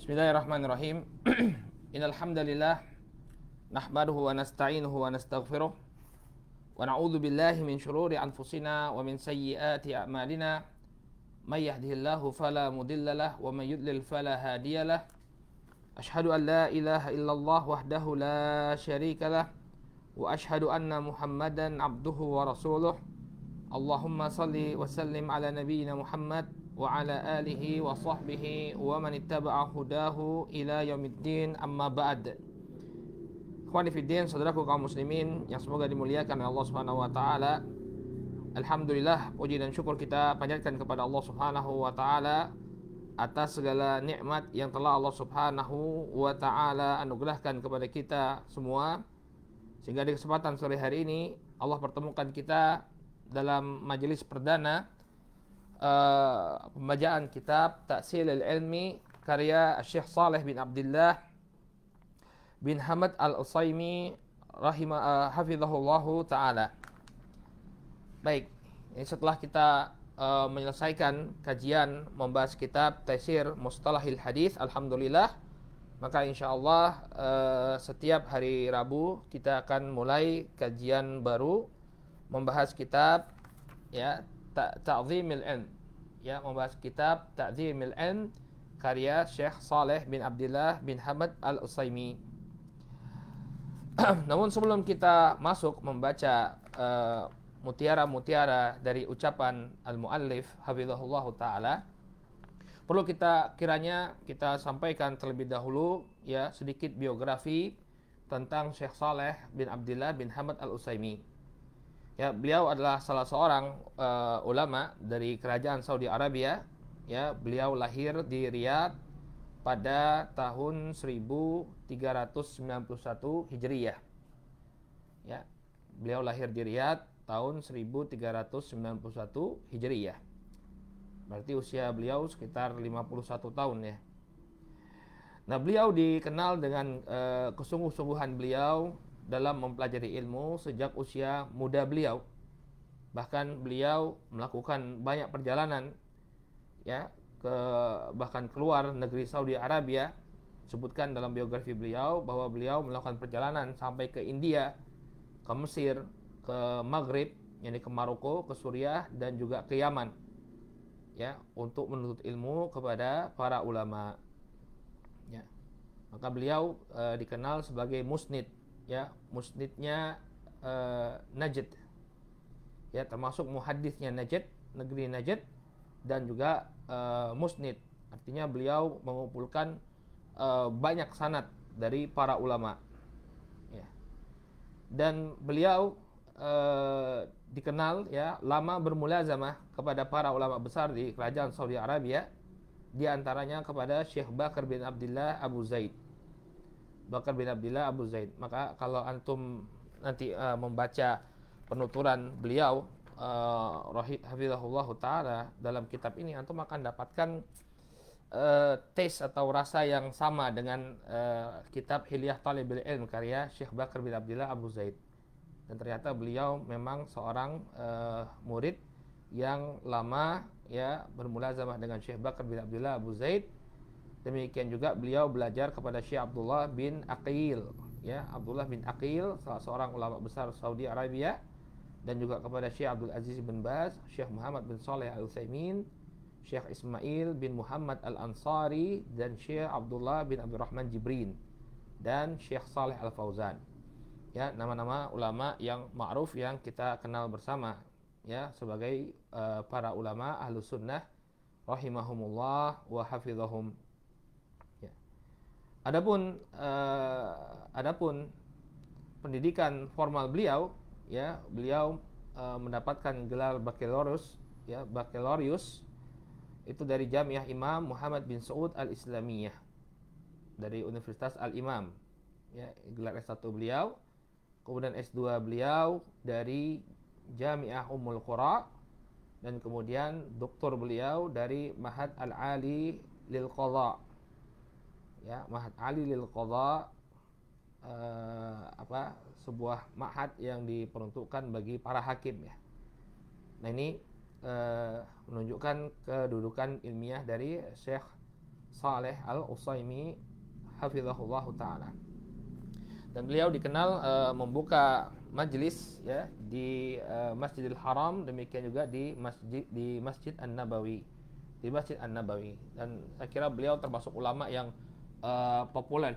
Bismillahirrahmanirrahim. Innal hamdalillah nahmaduhu wa nasta'inuhu wa nastaghfiruh wa na'udzu billahi min shururi anfusina wa min sayyiati a'malina. May yahdihillahu fala mudhillalah wa may yudlil fala hadiyalah. Ashhadu an la ilaha illallah wahdahu la syarikalah wa ashhadu anna Muhammadan abduhu wa rasuluh. Allahumma salli wa sallim ala nabiyyina Muhammad wa ala alihi wa sahbihi wa man ittaba'a hudahu ila yaumiddin, amma ba'd. Ikhwani fiddin, saudaraku kaum muslimin yang semoga dimuliakan oleh Allah Subhanahu wa taala. Alhamdulillah, puji dan syukur kita panjatkan kepada Allah Subhanahu wa taala atas segala nikmat yang telah Allah Subhanahu wa taala anugerahkan kepada kita semua, sehingga di kesempatan sore hari ini Allah pertemukan kita dalam majelis perdana pembacaan kitab Ta'silul Ilmi karya Syekh Saleh bin Abdullah bin Hamad Al-Utsaimin hafizahullahu taala. Baik, ini setelah kita menyelesaikan kajian membahas kitab Taisir Mustalahil Hadis, alhamdulillah, maka insyaallah setiap hari Rabu kita akan mulai kajian baru membahas kitab Ta'zimil Ilm, membahas kitab Ta'zimil Ilm karya Syekh Saleh bin Abdullah bin Hamad Al-Utsaimin. Namun sebelum kita masuk membaca mutiara-mutiara dari ucapan al-muallif hafizahullah taala, perlu kiranya kita sampaikan terlebih dahulu sedikit biografi tentang Syekh Saleh bin Abdullah bin Hamad Al-Utsaimin. Beliau adalah salah seorang ulama dari kerajaan Saudi Arabia. Beliau lahir di Riyadh pada tahun 1391 Hijriyah. Beliau lahir di Riyadh tahun 1391 Hijriyah. Berarti usia beliau sekitar 51 tahun ya. Nah, beliau dikenal dengan kesungguh-sungguhan beliau dalam mempelajari ilmu sejak usia muda beliau. Bahkan beliau melakukan banyak perjalanan bahkan keluar negeri Saudi Arabia. Sebutkan dalam biografi beliau bahwa beliau melakukan perjalanan sampai ke India, ke Mesir, ke Maghrib, yakni ke Maroko, ke Suriah, dan juga ke Yaman, untuk menuntut ilmu kepada para ulama. Maka beliau dikenal sebagai musnid. Musnidnya Najd, termasuk muhadditsnya Najd, negeri Najd, dan juga musnid, artinya beliau mengumpulkan banyak sanad dari para ulama. Dan beliau dikenal lama bermulazamah kepada para ulama besar di kerajaan Saudi Arabia, di antaranya kepada Syekh Bakar bin Abdullah Abu Zaid. Maka kalau antum nanti membaca penuturan beliau hafizahullah taala dalam kitab ini, antum akan dapatkan taste atau rasa yang sama dengan kitab Hilyah Thalibul Ilm karya Syekh Bakar bin Abdullah Abu Zaid. Dan ternyata beliau memang seorang murid yang lama bermulazamah dengan Syekh Bakar bin Abdullah Abu Zaid. Demikian juga beliau belajar kepada Syekh Abdullah bin Aqil, Abdullah bin Aqil, salah seorang ulama besar Saudi Arabia, dan juga kepada Syekh Abdul Aziz bin Baz, Syekh Muhammad bin Saleh Al-Utsaimin, Syekh Ismail bin Muhammad Al-Ansari, dan Syekh Abdullah bin Abdurrahman Jibrin, dan Syekh Saleh Al-Fauzan. Nama-nama ulama yang ma'ruf yang kita kenal bersama sebagai para ulama Ahlus Sunnah rahimahumullah wa hafizahum. Adapun pendidikan formal beliau, beliau mendapatkan gelar baccalaureus itu dari Jamiah Imam Muhammad bin Saud Al-Islamiyah, dari Universitas Al-Imam. Gelar S1 beliau, kemudian S2 beliau dari Jamiah Ummul Qura, dan kemudian doktor beliau dari Ma'had Al-Ali lil Qadha. Ma'had Ali lil Qadha, sebuah ma'had yang diperuntukkan bagi para hakim. Nah, ini menunjukkan kedudukan ilmiah dari Syekh Shalih Al-Utsaimin hafizahullah taala. Dan beliau dikenal membuka majlis ya di Masjidil Haram, demikian juga di Masjid An-Nabawi. Di Masjid An-Nabawi. Dan saya kira beliau termasuk ulama yang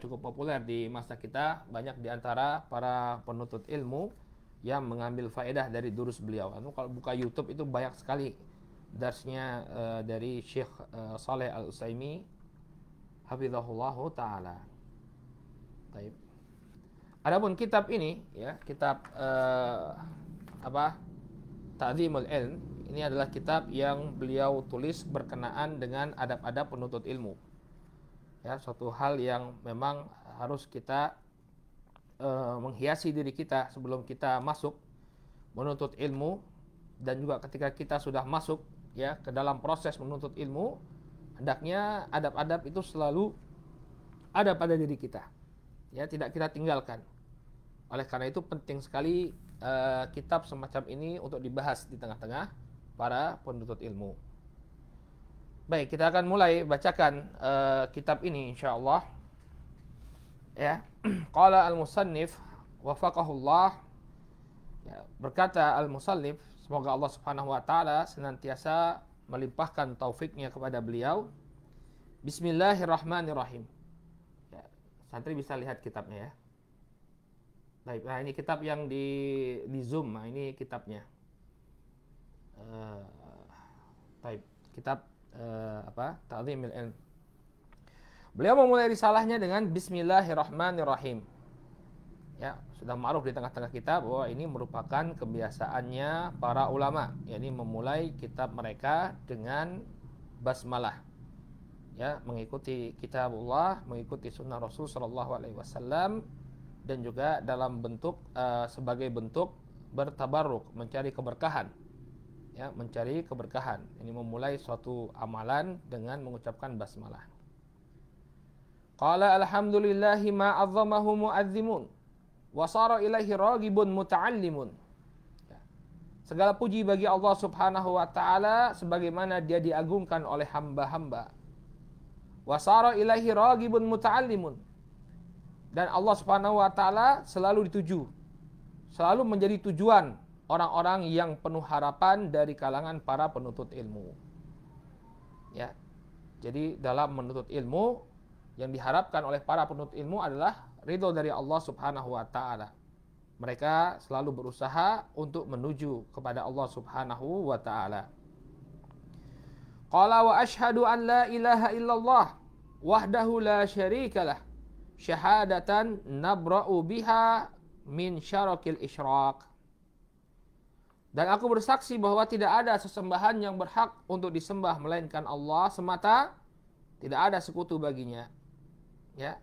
cukup populer di masa kita. Banyak di antara para penuntut ilmu yang mengambil faedah dari durus beliau. Kalau buka YouTube itu banyak sekali darsnya dari Syekh Shalih Al-Utsaimin hafizahullah taala. Baik. Adapun kitab ini ya, kitab Ta'dzimul Ilm, ini adalah kitab yang beliau tulis berkenaan dengan adab-adab penuntut ilmu. Ya, suatu hal yang memang harus kita menghiasi diri kita sebelum kita masuk menuntut ilmu, dan juga ketika kita sudah masuk ya ke dalam proses menuntut ilmu, hendaknya adab-adab itu selalu ada pada diri kita. Ya, tidak kita tinggalkan. Oleh karena itu penting sekali kitab semacam ini untuk dibahas di tengah-tengah para penuntut ilmu. Baik, kita akan mulai bacakan kitab ini insyaallah. Ya, qala al-musannif wafaqahullah. Ya, berkata al-musannif, semoga Allah Subhanahu wa taala senantiasa melimpahkan taufiknya kepada beliau. Bismillahirrahmanirrahim. Ya, santri bisa lihat kitabnya ya. Baik, nah ini kitab yang di Zoom, nah ini kitabnya. Baik, kitab Ta'dzimul Ilm. Beliau memulai risalahnya dengan Bismillahirrahmanirrahim. Ya, sudah ma'ruf di tengah-tengah kitab bahwa ini merupakan kebiasaannya para ulama, yakni memulai kitab mereka dengan basmalah. Ya, mengikuti kitabullah, mengikuti sunnah Rasul sallallahu alaihi wasallam, dan juga dalam bentuk sebagai bentuk bertabarruk, mencari keberkahan. Ya, mencari keberkahan. Ini memulai suatu amalan dengan mengucapkan basmalah. Qala alhamdulillahi ma 'azzamahu mu'azzimun wa sara ilaihi ragibun muta'allimun. Ya. Segala puji bagi Allah Subhanahu wa taala sebagaimana dia diagungkan oleh hamba-hamba. Wa sara ilaihi ragibun muta'allimun. Dan Allah Subhanahu wa taala selalu dituju, selalu menjadi tujuan orang-orang yang penuh harapan dari kalangan para penuntut ilmu. Ya. Jadi dalam menuntut ilmu, yang diharapkan oleh para penuntut ilmu adalah ridho dari Allah Subhanahu wa taala. Mereka selalu berusaha untuk menuju kepada Allah Subhanahu wa taala. Qala wa asyhadu an la ilaha illallah wahdahu la syarikalah syahadatan nabra'u biha min syarakil isyraq. Dan aku bersaksi bahwa tidak ada sesembahan yang berhak untuk disembah melainkan Allah semata, tidak ada sekutu baginya. Ya,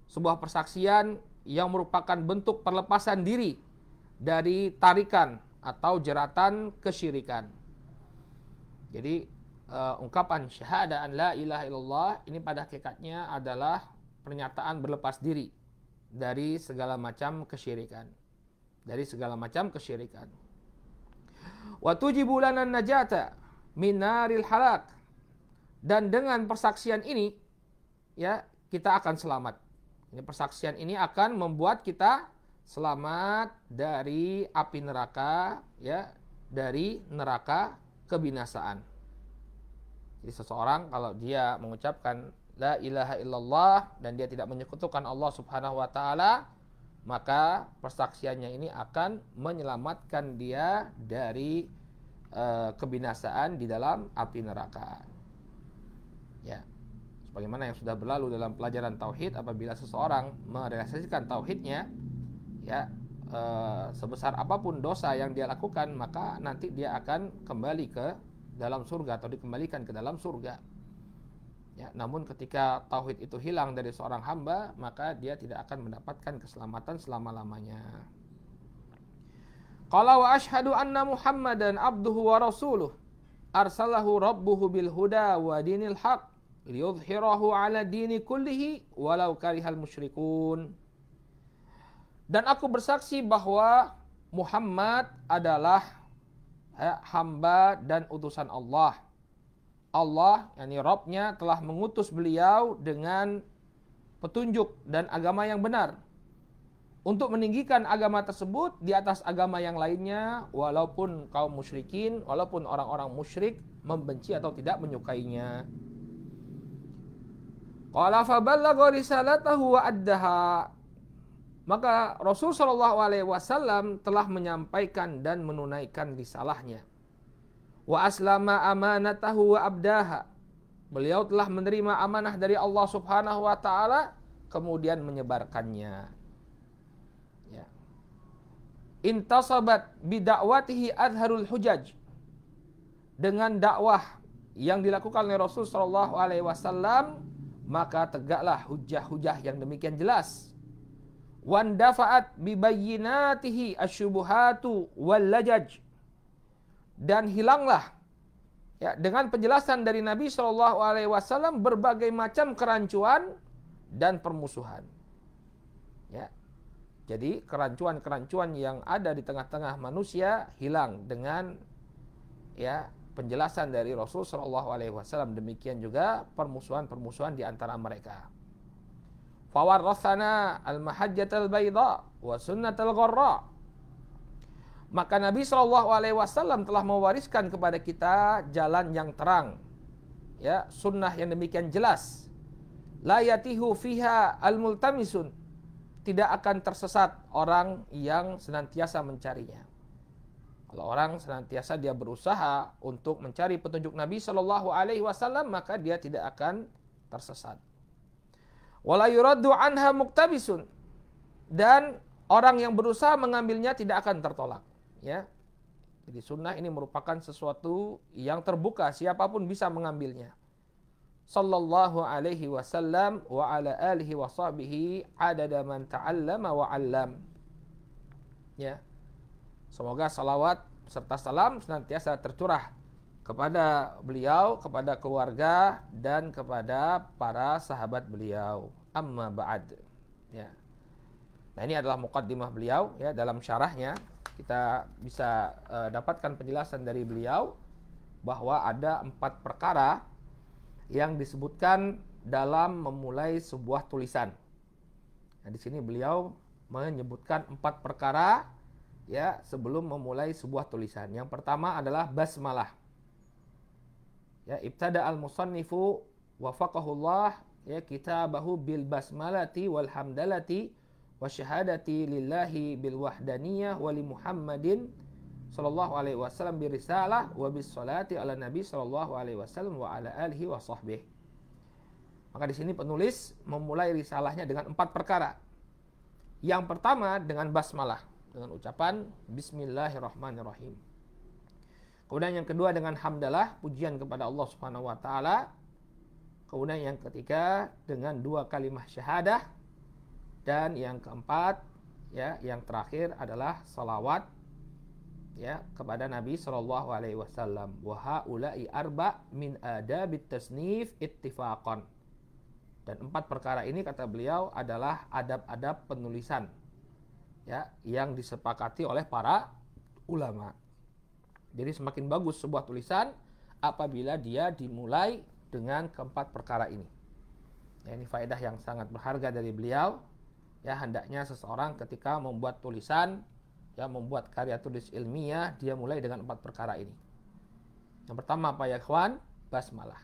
sebuah persaksian yang merupakan bentuk perlepasan diri dari tarikan atau jeratan kesyirikan. Jadi ungkapan syahadah an la ilaha illallah ini pada hakikatnya adalah pernyataan berlepas diri dari segala macam kesyirikan. Dari segala macam kesyirikan. Wa tujibu lana najata min naril halak. Dan dengan persaksian ini ya kita akan selamat. Ini persaksian ini akan membuat kita selamat dari api neraka, ya, dari neraka kebinasaan. Jadi seseorang kalau dia mengucapkan la ilaha illallah dan dia tidak menyekutukan Allah Subhanahu wa taala, maka persaksiannya ini akan menyelamatkan dia dari kebinasaan di dalam api neraka. Ya. Sebagaimana yang sudah berlalu dalam pelajaran tauhid, apabila seseorang merealisasikan tauhidnya, ya, sebesar apapun dosa yang dia lakukan, maka nanti dia akan kembali ke dalam surga atau dikembalikan ke dalam surga. Ya, namun ketika tauhid itu hilang dari seorang hamba, maka dia tidak akan mendapatkan keselamatan selama-lamanya. Qala wa asyhadu anna Muhammadan abduhu wa rasuluh arsalahu rabbuhu bil huda wa dinil haq liyudhhirahu 'ala dini kullihi walau karihal musyrikun. Dan aku bersaksi bahwa Muhammad adalah hamba dan utusan Allah Allah, yakni Rabb-nya telah mengutus beliau dengan petunjuk dan agama yang benar untuk meninggikan agama tersebut di atas agama yang lainnya, walaupun kaum musyrikin, walaupun orang-orang musyrik membenci atau tidak menyukainya. Qala fa ballagha risalatahu wa addaha. Maka Rasul sallallahu alaihi wasallam telah menyampaikan dan menunaikan risalahnya. Wa aslama amanatahu wa abdaha. Beliau telah menerima amanah dari Allah Subhanahu wa taala kemudian menyebarkannya. Ya. Intasabat bidakwatihi adharul hujaj. Dengan dakwah yang dilakukan oleh Rasul sallallahu alaihi wasallam, maka tegaklah hujah-hujah yang demikian jelas. Wandafa'at bibayyinatihi asyubuhatu wal lajaj. Dan hilanglah ya dengan penjelasan dari Nabi Shallallahu alaihi wasallam berbagai macam kerancuan dan permusuhan. Ya. Jadi kerancuan-kerancuan yang ada di tengah-tengah manusia hilang dengan ya penjelasan dari Rasul Shallallahu alaihi wasallam. Demikian juga permusuhan-permusuhan di antara mereka. Fawarrathana al-mahajjatal bayda wa sunnatal gharra. Maka Nabi Shallallahu alaihi wasallam telah mewariskan kepada kita jalan yang terang. Ya, sunnah yang demikian jelas. La yatihu fiha al-multamisun. Tidak akan tersesat orang yang senantiasa mencarinya. Kalau orang senantiasa dia berusaha untuk mencari petunjuk Nabi Shallallahu alaihi wasallam, maka dia tidak akan tersesat. Wala yuraddu anha muktabisun. Dan orang yang berusaha mengambilnya tidak akan tertolak. Ya, jadi sunnah ini merupakan sesuatu yang terbuka, siapapun bisa mengambilnya. Sallallahu alaihi wasallam wa ala alihi wa sahbihi adada man ta'allama wa 'allam. Ya. Semoga salawat serta salam senantiasa tercurah kepada beliau, kepada keluarga dan kepada para sahabat beliau. Amma ba'd. Ya. Nah, ini adalah muqaddimah beliau ya, dalam syarahnya kita bisa dapatkan penjelasan dari beliau bahwa ada 4 perkara yang disebutkan dalam memulai sebuah tulisan. Nah, di sini beliau menyebutkan 4 perkara ya sebelum memulai sebuah tulisan. Yang pertama adalah basmalah. Ya, ibtada al-musannifu wafaqahullah ya kitabahu bil basmalati wal hamdalati wa syahadati lillahi bil wahdaniyah wa li Muhammadin sallallahu alaihi wasallam bi risalah wa bis salati ala nabi sallallahu alaihi wasallam wa ala alihi wa sahbihi. Maka di sini penulis memulai risalahnya dengan 4 perkara. Yang pertama dengan basmalah, dengan ucapan bismillahirrahmanirrahim. Kemudian yang kedua dengan hamdalah, pujian kepada Allah Subhanahu wa taala. Kemudian yang ketiga dengan 2 kalimat syahadah. Dan yang keempat ya yang terakhir adalah salawat ya kepada Nabi sallallahu alaihi wasallam. Wa haula'i arba min adabit tasnif ittifaqan. Dan 4 perkara ini kata beliau adalah adab-adab penulisan ya yang disepakati oleh para ulama. Jadi semakin bagus sebuah tulisan apabila dia dimulai dengan keempat perkara ini. Ya, ini faedah yang sangat berharga dari beliau. Ya, hendaknya seseorang ketika membuat tulisan, ya membuat karya tulis ilmiah, dia mulai dengan 4 perkara ini. Yang pertama apa ya kawan? Basmalah.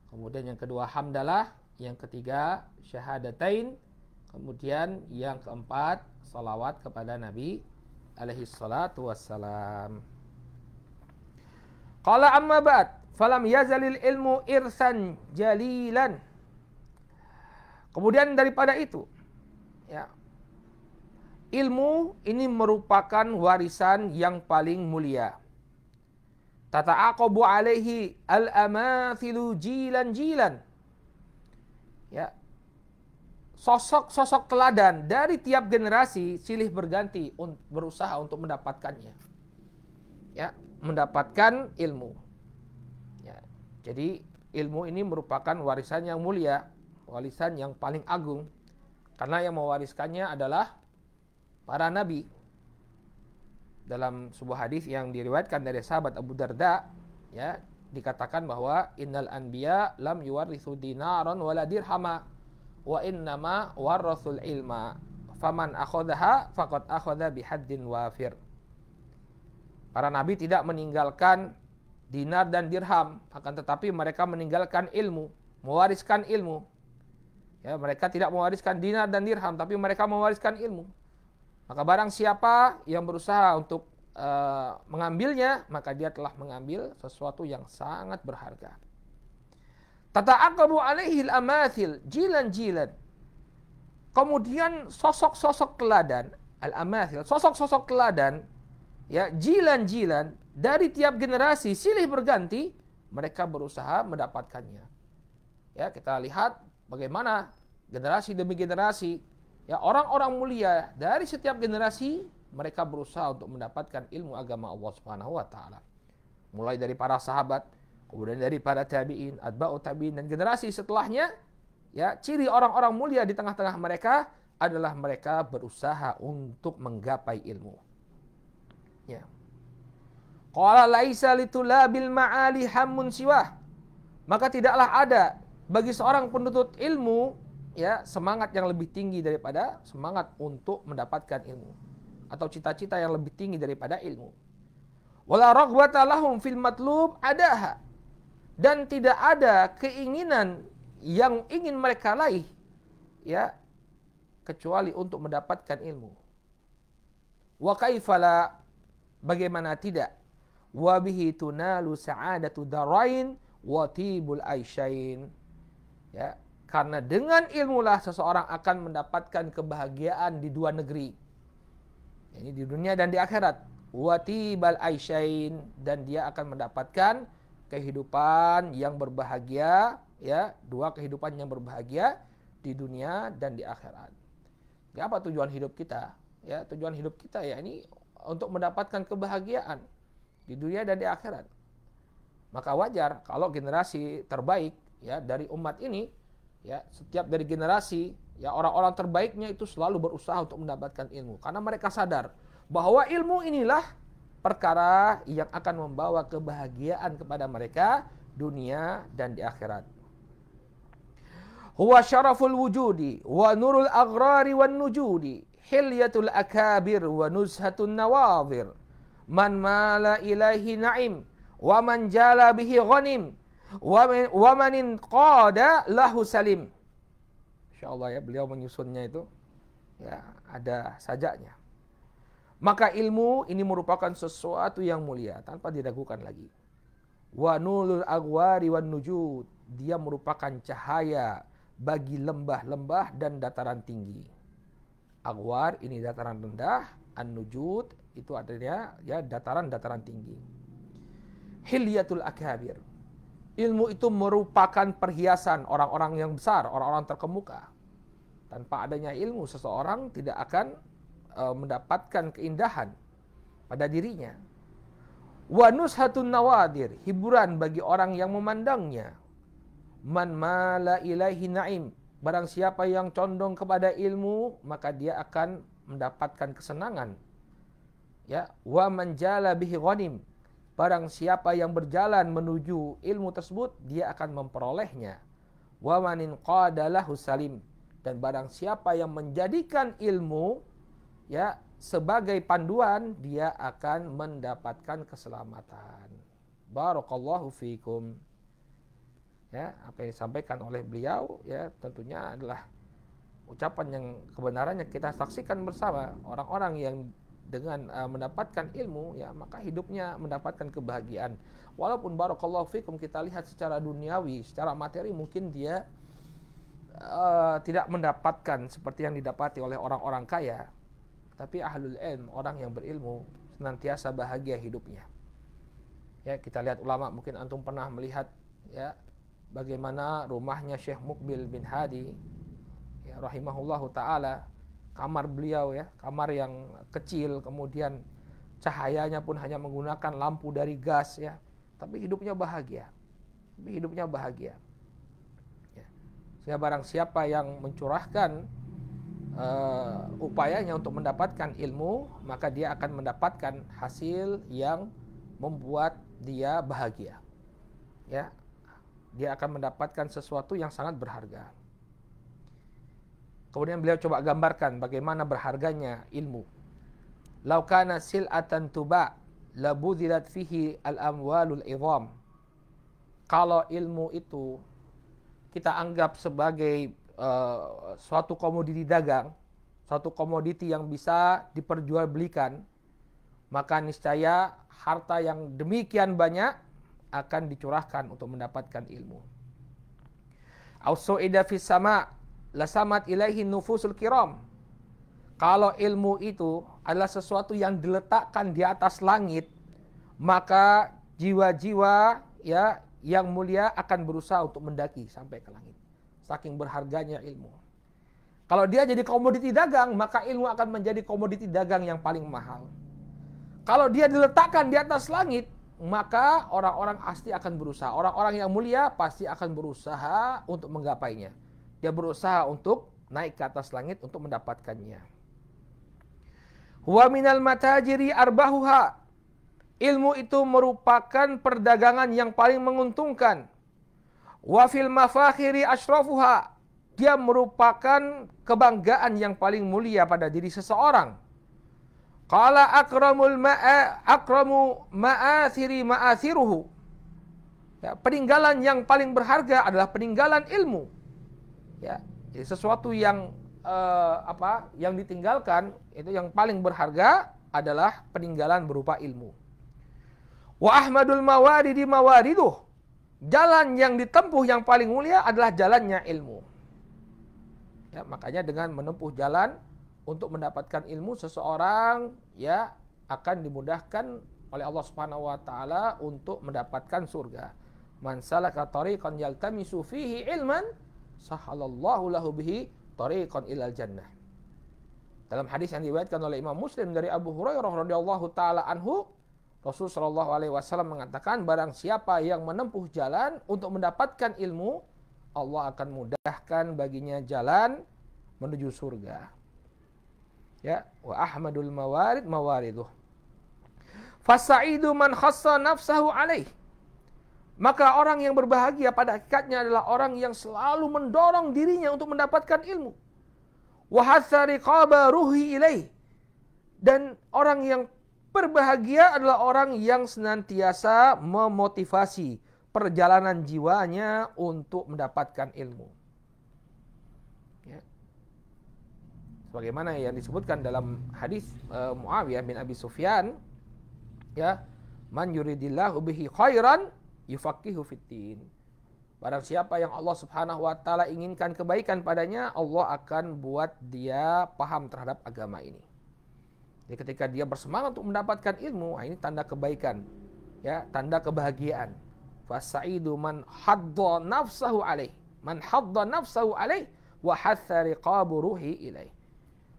Kemudian yang kedua hamdalah, yang ketiga syahadatain, kemudian yang keempat salawat kepada Nabi alaihi salatu wassalam. Qala amma ba'd, falam yazalil ilmu irsan jalilan. Kemudian daripada itu, ya, ilmu ini merupakan warisan yang paling mulia. Tata'aqabu alaihi al-amathilu jilan-jilan. Ya. Sosok-sosok teladan dari tiap generasi silih berganti berusaha untuk mendapatkannya. Ya, mendapatkan ilmu. Ya. Jadi ilmu ini merupakan warisan yang mulia, warisan yang paling agung. Karena yang mewariskannya adalah para nabi. Dalam sebuah hadis yang diriwayatkan dari sahabat Abu Darda, ya, dikatakan bahwa innal anbiya lam yuwarithu dinaron wala dirhama wa innama warathul ilma faman akhadhaha faqad akhadha bihaddin wafir. Para nabi tidak meninggalkan dinar dan dirham, akan tetapi mereka meninggalkan ilmu, mewariskan ilmu. Ya, mereka tidak mewariskan dinar dan dirham, tapi mereka mewariskan ilmu. Maka barang siapa yang berusaha untuk mengambilnya, maka dia telah mengambil sesuatu yang sangat berharga. Tata'aqabu alaihi al-amathil jilan-jilan. Kemudian sosok-sosok teladan, al-amathil, sosok-sosok teladan, ya, jilan-jilan dari tiap generasi silih berganti, mereka berusaha mendapatkannya. Ya, kita lihat bagaimana generasi demi generasi, ya, orang-orang mulia dari setiap generasi mereka berusaha untuk mendapatkan ilmu agama Allah Subhanahu wa taala. Mulai dari para sahabat, kemudian dari para tabi'in, atba'ut tabi'in dan generasi setelahnya, ya, ciri orang-orang mulia di tengah-tengah mereka adalah mereka berusaha untuk menggapai ilmu. Ya. Qala laisa litulabil ma'ali hammun siwah. Maka tidaklah ada bagi seorang penuntut ilmu, ya, semangat yang lebih tinggi daripada semangat untuk mendapatkan ilmu, atau cita-cita yang lebih tinggi daripada ilmu. Wala raghbata lahum fil matlub adaha. Dan tidak ada keinginan yang ingin mereka raih, ya, kecuali untuk mendapatkan ilmu. Wa kaifala, bagaimana tidak? Wa bihi tunalu sa'adatu darain wa tibul aisyain. Ya, karena dengan ilmulah seseorang akan mendapatkan kebahagiaan di dua negeri. Ini di dunia dan di akhirat. Watibal aisyain, dan dia akan mendapatkan kehidupan yang berbahagia, ya, dua kehidupan yang berbahagia di dunia dan di akhirat. Ya, apa tujuan hidup kita? Ya, tujuan hidup kita ya ini untuk mendapatkan kebahagiaan di dunia dan di akhirat. Maka wajar kalau generasi terbaik, ya, dari umat ini, ya, setiap dari generasi, ya, orang-orang terbaiknya itu selalu berusaha untuk mendapatkan ilmu. Karena mereka sadar bahwa ilmu inilah perkara yang akan membawa kebahagiaan kepada mereka dunia dan di akhirat. Huwa syaraful wujudi wa nurul aghrari wan nujudi hilyatul akabir wa nuzhatun nawadhir man mala ilaihi na'im wa man jala bihi ghanim wa manin qada lahu salim. Insyaallah, ya, beliau menyusunnya itu, ya, ada sajaknya. Maka ilmu ini merupakan sesuatu yang mulia tanpa diragukan lagi. Wa nurul agwari wan nujud, dia merupakan cahaya bagi lembah-lembah dan dataran tinggi. Agwar ini dataran rendah, an-nujud itu artinya, ya, dataran-dataran tinggi. Hilyatul akabir, ilmu itu merupakan perhiasan orang-orang yang besar, orang-orang terkemuka. Tanpa adanya ilmu, seseorang tidak akan mendapatkan keindahan pada dirinya. Wa nushatun nawadir, hiburan bagi orang yang memandangnya. Man mala ilaihi na'im, barang siapa yang condong kepada ilmu, maka dia akan mendapatkan kesenangan. Ya, wa man jala bihi ghanim, barang siapa yang berjalan menuju ilmu tersebut, dia akan memperolehnya. Wa manin qada lahu salim, dan barang siapa yang menjadikan ilmu, ya, sebagai panduan, dia akan mendapatkan keselamatan. Barakallahu fikum. Ya, apa yang disampaikan oleh beliau, ya, tentunya adalah ucapan yang kebenarannya kita saksikan bersama. Orang-orang yang dengan mendapatkan ilmu, ya, maka hidupnya mendapatkan kebahagiaan. Walaupun barakallahu fikum kita lihat secara duniawi, secara materi mungkin dia tidak mendapatkan seperti yang didapati oleh orang-orang kaya. Tapi ahlul ilm, orang yang berilmu, senantiasa bahagia hidupnya. Ya, kita lihat ulama, mungkin antum pernah melihat, ya, bagaimana rumahnya Syekh Muqbil bin Hadi, ya, rahimahullahu taala, kamar beliau, ya, kamar yang kecil, kemudian cahayanya pun hanya menggunakan lampu dari gas, ya, tapi hidupnya bahagia. Hidupnya bahagia. Ya. Sehingga barang siapa yang mencurahkan upayanya untuk mendapatkan ilmu, maka dia akan mendapatkan hasil yang membuat dia bahagia. ya, dia akan mendapatkan sesuatu yang sangat berharga. Kemudian beliau coba gambarkan bagaimana berharganya ilmu. Lau kana sil'atan tuba la budhilat fihi al-amwalul idham. Kalau ilmu itu kita anggap sebagai suatu komoditi dagang, suatu komoditi yang bisa diperjualbelikan, maka niscaya harta yang demikian banyak akan dicurahkan untuk mendapatkan ilmu. Ausu'ida fis sama' lasamat ilaihi nufusul kiram. Kalau ilmu itu adalah sesuatu yang diletakkan di atas langit, maka jiwa-jiwa ya yang mulia akan berusaha untuk mendaki sampai ke langit. Saking berharganya ilmu. Kalau dia jadi komoditi dagang, maka ilmu akan menjadi komoditi dagang yang paling mahal. Kalau dia diletakkan di atas langit, maka orang-orang pasti akan berusaha. Orang-orang yang mulia pasti akan berusaha untuk menggapainya. Dia berusaha untuk naik ke atas langit untuk mendapatkannya. Wa minal matajiri arbahuha. Ilmu itu merupakan perdagangan yang paling menguntungkan. Wa fil mafakhiri asyrafuha. Dia merupakan kebanggaan yang paling mulia pada diri seseorang. Qala akramu ma'athiri ma'athiruhu. Ya, peninggalan yang paling berharga adalah peninggalan ilmu. Ya, jadi sesuatu yang yang ditinggalkan itu yang paling berharga adalah peninggalan berupa ilmu. Wa ahmadul mawaridi mawariduh. Jalan yang ditempuh yang paling mulia adalah jalannya ilmu. Ya, makanya dengan menempuh jalan untuk mendapatkan ilmu, seseorang ya akan dimudahkan oleh Allah Subhanahu wa taala untuk mendapatkan surga. Man salaka tariqan yaltamisu fihi ilman sahalallahu lahu bihi tariqan ilal jannah. Dalam hadis yang diriwayatkan oleh Imam Muslim dari Abu Hurairah radhiyallahu taala anhu, Rasul sallallahu alaihi wasallam mengatakan, barang siapa yang menempuh jalan untuk mendapatkan ilmu, Allah akan mudahkan baginya jalan menuju surga. Ya, wa ahmadul mawarid mawariduh. Fasaidu man khassa nafsahu alaih. Maka orang yang berbahagia pada hakikatnya adalah orang yang selalu mendorong dirinya untuk mendapatkan ilmu. Wa hatha riqaba ruhi ilaih. Dan orang yang berbahagia adalah orang yang senantiasa memotivasi perjalanan jiwanya untuk mendapatkan ilmu. Ya. Sebagaimana yang disebutkan dalam hadis Muawiyah bin Abi Sufyan, ya, man yuridillahu bihi khairan yufaqihu fiddin. Barang siapa yang Allah Subhanahu wa taala inginkan kebaikan padanya, Allah akan buat dia paham terhadap agama ini. Jadi ketika dia bersemangat untuk mendapatkan ilmu, ini tanda kebaikan, ya, tanda kebahagiaan. Fasaidu man hadda nafsahu alaih. Man hadda nafsahu alaih wa hatha riqabu ruhi ilaih.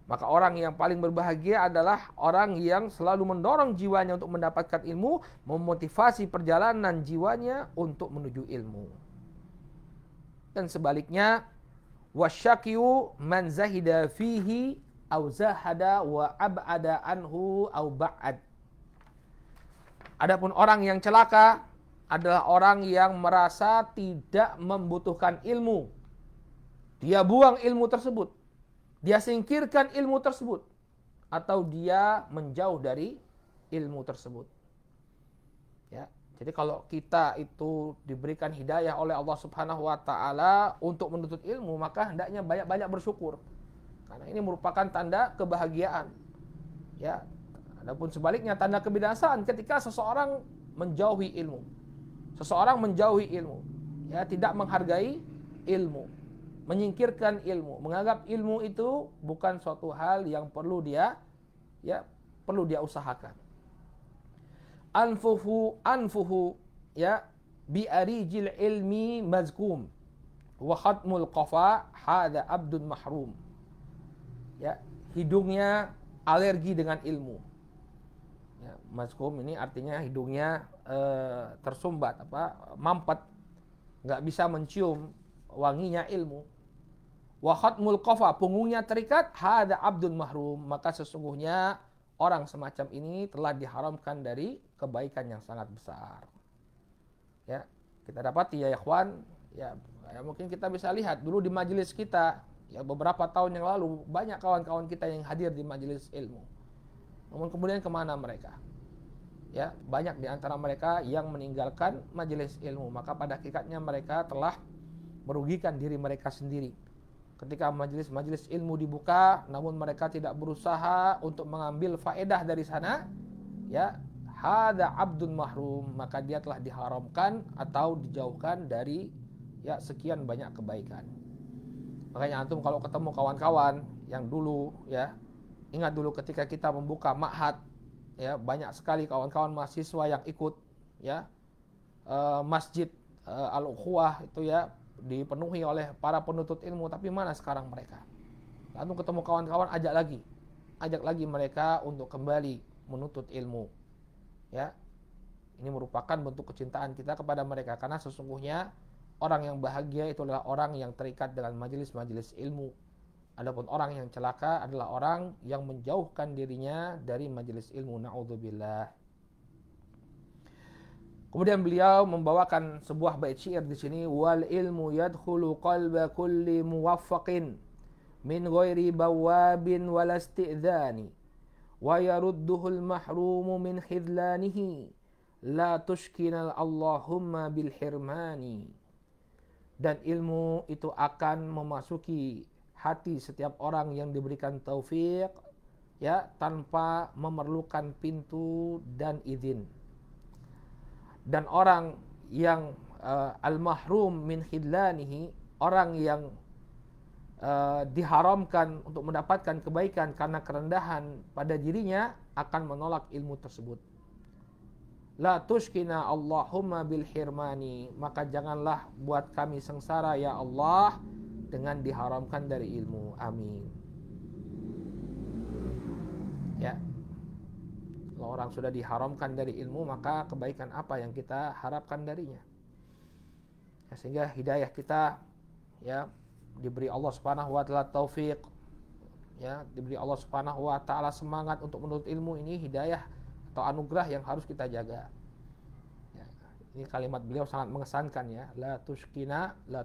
Maka orang yang paling berbahagia adalah orang yang selalu mendorong jiwanya untuk mendapatkan ilmu, memotivasi perjalanan jiwanya untuk menuju ilmu. Dan sebaliknya, wasyakiu man zahida fihi au zahada wa ab'ada anhu au ba'ad. Adapun orang yang celaka adalah orang yang merasa tidak membutuhkan ilmu. Dia buang ilmu tersebut. Dia singkirkan ilmu tersebut. Atau dia menjauh dari ilmu tersebut. Ya, jadi kalau kita itu diberikan hidayah oleh Allah Subhanahu wa taala untuk menuntut ilmu, maka hendaknya banyak-banyak bersyukur. Karena ini merupakan tanda kebahagiaan. Ya. Adapun sebaliknya tanda kebinasaan ketika seseorang menjauhi ilmu. Seseorang menjauhi ilmu, ya, tidak menghargai ilmu, menyingkirkan ilmu, menganggap ilmu itu bukan suatu hal yang perlu dia usahakan. Anfuhu ya bi arijil ilmi mazkum wa khatmul qafa hada abdun mahrum. Ya, hidungnya alergi dengan ilmu. Ya, mazkum ini artinya hidungnya tersumbat, mampet, nggak bisa mencium wanginya ilmu. Wa khatmul qafa, punggungnya terikat, hada abdun mahrum, maka sesungguhnya orang semacam ini telah diharamkan dari kebaikan yang sangat besar. Ya, Kita dapati ya ikhwan, ya mungkin kita bisa lihat dulu di majelis kita, ya beberapa tahun yang lalu banyak kawan-kawan kita yang hadir di majelis ilmu. Namun kemudian kemana mereka? Ya, banyak di antara mereka yang meninggalkan majelis ilmu. Maka pada hakikatnya mereka telah merugikan diri mereka sendiri. Ketika majelis-majelis ilmu dibuka, namun mereka tidak berusaha untuk mengambil faedah dari sana, ya, hada abdun mahrum, maka dia telah diharamkan atau dijauhkan dari ya sekian banyak kebaikan. Makanya antum kalau ketemu kawan-kawan yang dulu, ya, ingat dulu ketika kita membuka ma'had, ya, banyak sekali kawan-kawan mahasiswa yang ikut, ya, masjid Al-Ukhuwah itu ya dipenuhi oleh para penuntut ilmu, tapi mana sekarang mereka? Lalu ketemu kawan-kawan, ajak lagi mereka untuk kembali menuntut ilmu. Ya, ini merupakan bentuk kecintaan kita kepada mereka, karena sesungguhnya orang yang bahagia itu adalah orang yang terikat dengan majelis-majelis ilmu. Adapun orang yang celaka adalah orang yang menjauhkan dirinya dari majelis ilmu. Na'udzubillah. Kemudian beliau membawakan sebuah bait syair di sini, wal ilmu yadkhulu qalba kulli muwaffaqin min ghairi bawabin wala isti'dzani wa yarudduhul mahrumu min khidlanihi la tushkinal Allahumma bil hirmani. Dan ilmu itu akan memasuki hati setiap orang yang diberikan taufik, ya, tanpa memerlukan pintu dan izin. Dan orang yang al-mahrum min khidlanihi, orang yang diharamkan untuk mendapatkan kebaikan karena kerendahan pada dirinya, akan menolak ilmu tersebut. La tushkina Allahumma bil hirmani, maka janganlah buat kami sengsara ya Allah dengan diharamkan dari ilmu. Amin. Ya. Kalau orang sudah diharamkan dari ilmu, maka kebaikan apa yang kita harapkan darinya? Ya, sehingga hidayah kita, ya, diberi Allah Subhanahu wa taala taufik, ya, diberi Allah Subhanahu wa taala semangat untuk menuntut ilmu, ini hidayah atau anugerah yang harus kita jaga. Ya, ini kalimat beliau sangat mengesankan, ya, la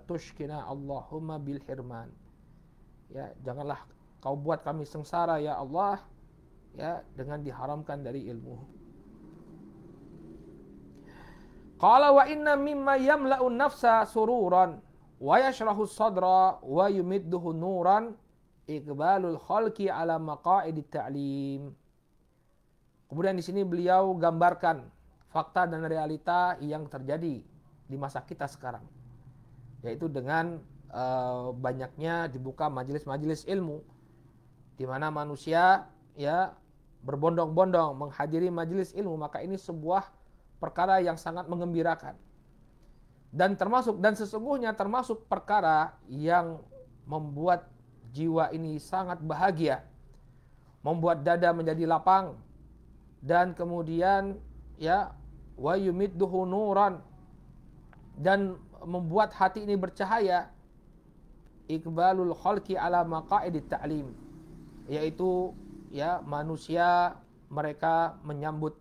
tushkina Allahumma bil hirman. Ya, janganlah kau buat kami sengsara ya Allah, ya, dengan diharamkan dari ilmu. Qala wa inna mimma yamla'un nafsa sururan wa yashrahu sadra wa yumidduhu nuran iqbalul khalqi ala maqa'idit ta'lim. Kemudian di sini beliau gambarkan fakta dan realita yang terjadi di masa kita sekarang, yaitu dengan banyaknya dibuka majelis-majelis ilmu di mana manusia, ya, berbondong-bondong menghadiri majelis ilmu. Maka ini sebuah perkara yang sangat menggembirakan. Dan sesungguhnya termasuk perkara yang membuat jiwa ini sangat bahagia, membuat dada menjadi lapang, dan kemudian, ya, wa yumidduhu nuran, dan membuat hati ini bercahaya, iqbalul khalqi ala maqa'idit ta'lim, yaitu, ya, manusia mereka menyambut,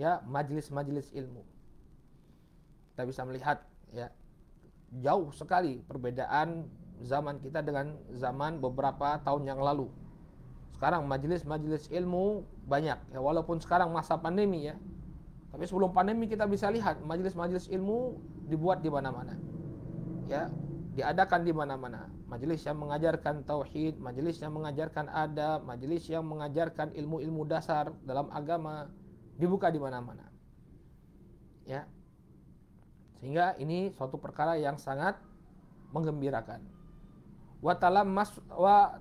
ya, majelis-majelis ilmu. Kita bisa melihat, ya, jauh sekali perbedaan zaman kita dengan zaman beberapa tahun yang lalu. Sekarang majelis-majelis ilmu banyak, ya, walaupun sekarang masa pandemi, ya. Tapi sebelum pandemi kita bisa lihat majelis-majelis ilmu dibuat di mana-mana. Ya, diadakan di mana-mana. Majelis yang mengajarkan tauhid, majelis yang mengajarkan adab, majelis yang mengajarkan ilmu-ilmu dasar dalam agama, dibuka di mana-mana. Ya. Sehingga ini suatu perkara yang sangat menggembirakan. Wa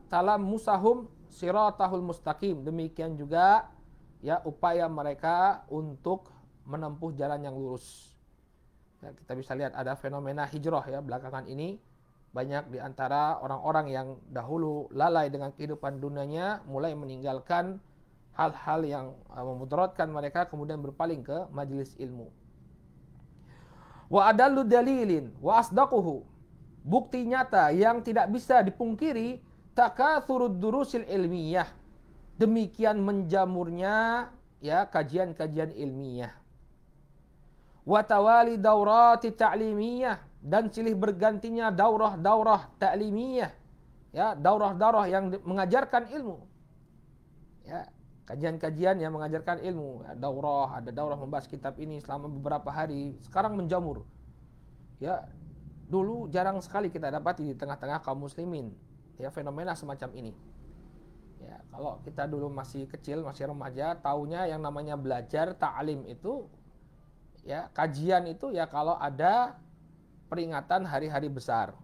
talam musahum siratahul mustaqim. Demikian juga, ya, upaya mereka untuk menempuh jalan yang lurus. Ya, kita bisa lihat ada fenomena hijrah, ya, belakangan ini. Banyak di antara orang-orang yang dahulu lalai dengan kehidupan dunianya mulai meninggalkan hal-hal yang memudaratkan mereka, kemudian berpaling ke majelis ilmu. Wa adallu dalilin wa asdaquhu. Bukti nyata yang tidak bisa dipungkiri, takathurud durusil ilmiyah. Demikian menjamurnya, ya, kajian-kajian ilmiah. wa tawali daurati ta'limiyah, dan silih bergantinya daurah-daurah ta'limiyah, ya, daurah-daurah yang mengajarkan ilmu, ya, kajian-kajian yang mengajarkan ilmu. Ya, ada daurah membahas kitab ini selama beberapa hari, sekarang menjamur, ya. Dulu jarang sekali kita dapati di tengah-tengah kaum muslimin, ya, fenomena semacam ini. Ya, kalau kita dulu masih kecil, masih remaja, taunya yang namanya belajar ta'lim itu, ya, kajian itu ya kalau ada peringatan hari-hari besar,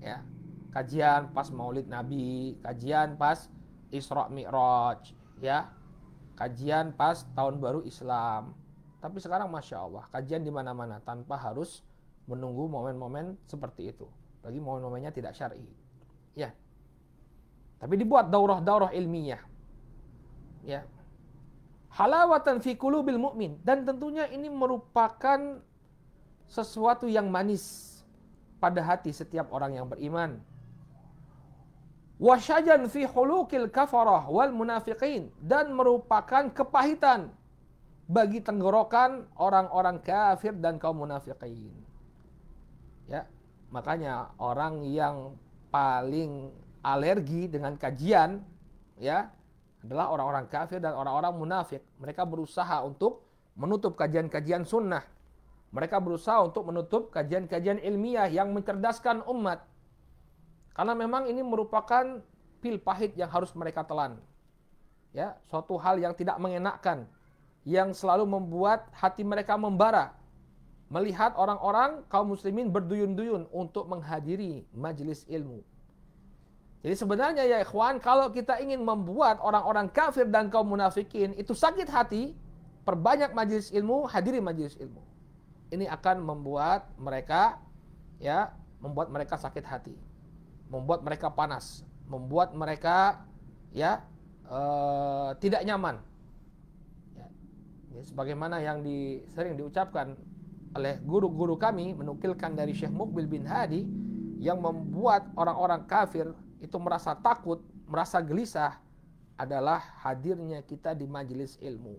ya, kajian pas Maulid Nabi, kajian pas Isra Mi'raj, ya, kajian pas tahun baru Islam. Tapi sekarang Masya Allah, kajian di mana-mana tanpa harus menunggu momen-momen seperti itu. Lagi momen-momennya tidak syar'i. Ya. Tapi dibuat daurah-daurah ilmiah. Ya. Halawatan fi qulubil mu'min, dan tentunya ini merupakan sesuatu yang manis pada hati setiap orang yang beriman. Wasyajan fi hulukil kafarah wal munafiqin, dan merupakan kepahitan bagi tenggorokan orang-orang kafir dan kaum munafiqin. Ya, makanya orang yang paling alergi dengan kajian, ya, adalah orang-orang kafir dan orang-orang munafik. Mereka berusaha untuk menutup kajian-kajian sunnah. Mereka berusaha untuk menutup kajian-kajian ilmiah yang mencerdaskan umat. Karena memang ini merupakan pil pahit yang harus mereka telan. Ya, suatu hal yang tidak mengenakkan, yang selalu membuat hati mereka membara melihat orang-orang kaum muslimin berduyun-duyun untuk menghadiri majelis ilmu. Jadi sebenarnya ya ikhwan, kalau kita ingin membuat orang-orang kafir dan kaum munafikin itu sakit hati, perbanyak majelis ilmu, hadiri majelis ilmu. Ini akan membuat mereka, ya, membuat mereka sakit hati, membuat mereka panas, membuat mereka, ya, tidak nyaman. Ya. Sebagaimana yang sering diucapkan oleh guru-guru kami, menukilkan dari Syekh Muqbil bin Hadi, yang membuat orang-orang kafir itu merasa takut, merasa gelisah adalah hadirnya kita di majelis ilmu.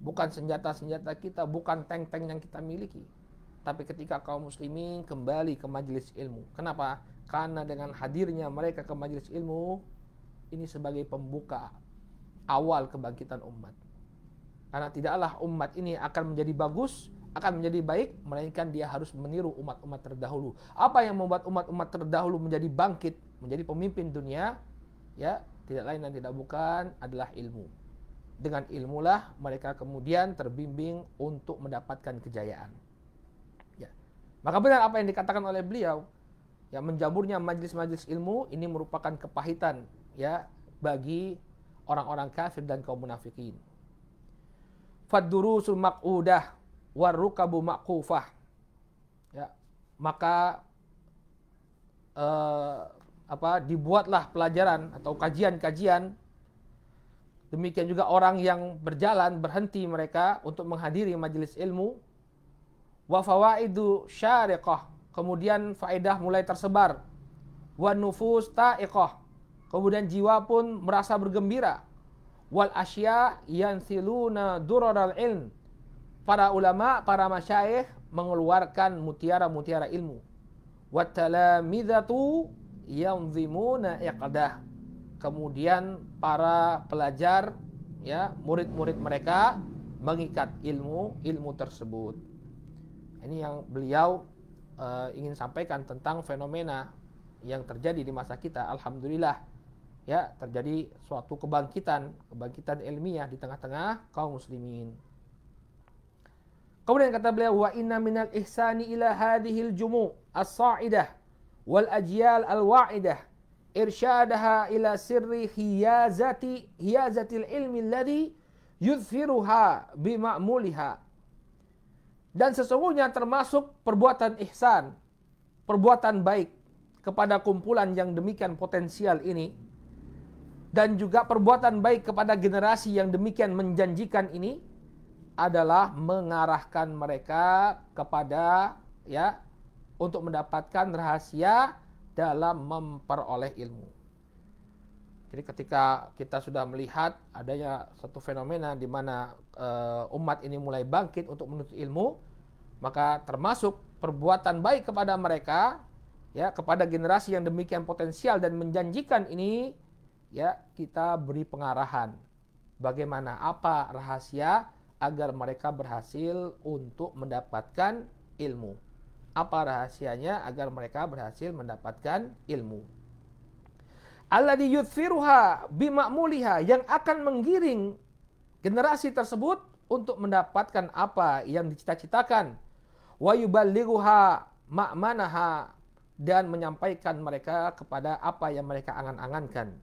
Bukan senjata-senjata kita, bukan tank-tank yang kita miliki, tapi ketika kaum muslimin kembali ke majelis ilmu. Kenapa? Karena dengan hadirnya mereka ke majelis ilmu, ini sebagai pembuka awal kebangkitan umat. Karena tidaklah umat ini akan menjadi bagus, akan menjadi baik, melainkan dia harus meniru umat-umat terdahulu. Apa yang membuat umat-umat terdahulu menjadi bangkit, menjadi pemimpin dunia? Ya, tidak lain dan tidak bukan adalah ilmu. Dengan ilmulah mereka kemudian terbimbing untuk mendapatkan kejayaan. Ya. Maka benar apa yang dikatakan oleh beliau, ya, menjaburnya majelis-majelis ilmu ini merupakan kepahitan, ya, bagi orang-orang kafir dan kaum munafikin. Fad-durusul maq'udah warukabu maqufah, ya, maka dibuatlah pelajaran atau kajian-kajian. Demikian juga orang yang berjalan berhenti mereka untuk menghadiri majelis ilmu. Wa fawaidu syariqah, kemudian faedah mulai tersebar. Wa nufus ta'iqah, kemudian jiwa pun merasa bergembira. Wal asya yansiluna duraral ilm, para ulama, para masyayikh mengeluarkan mutiara-mutiara ilmu. Wattalamidatu yanzimuna iqdah, kemudian para pelajar, ya, murid-murid mereka mengikat ilmu tersebut. Ini yang beliau ingin sampaikan tentang fenomena yang terjadi di masa kita. Alhamdulillah, ya, terjadi suatu kebangkitan ilmiah di tengah-tengah kaum muslimin. Kemudian kata beliau, wa inna minal ihsani ila hadhil jumu' as-sa'idah wal ajyal al-wa'idah irsyadaha ila sirri hiyazatil ilmi alladhi yudhfiruha bima'muliha. Dan sesungguhnya termasuk perbuatan ihsan, perbuatan baik kepada kumpulan yang demikian potensial ini, dan juga perbuatan baik kepada generasi yang demikian menjanjikan ini, adalah mengarahkan mereka kepada, ya, untuk mendapatkan rahasia dalam memperoleh ilmu. Jadi ketika kita sudah melihat adanya satu fenomena di mana umat ini mulai bangkit untuk menuntut ilmu, Maka termasuk perbuatan baik kepada mereka, ya, kepada generasi yang demikian potensial dan menjanjikan ini, ya, kita beri pengarahan. Bagaimana, apa rahasia agar mereka berhasil untuk mendapatkan ilmu. Apa rahasianya agar mereka berhasil mendapatkan ilmu. Alladzi yudfiruha bima'muliha, yang akan menggiring generasi tersebut untuk mendapatkan apa yang dicita-citakan. Wa yuballighuha ma'manaha, dan menyampaikan mereka kepada apa yang mereka angan-angankan.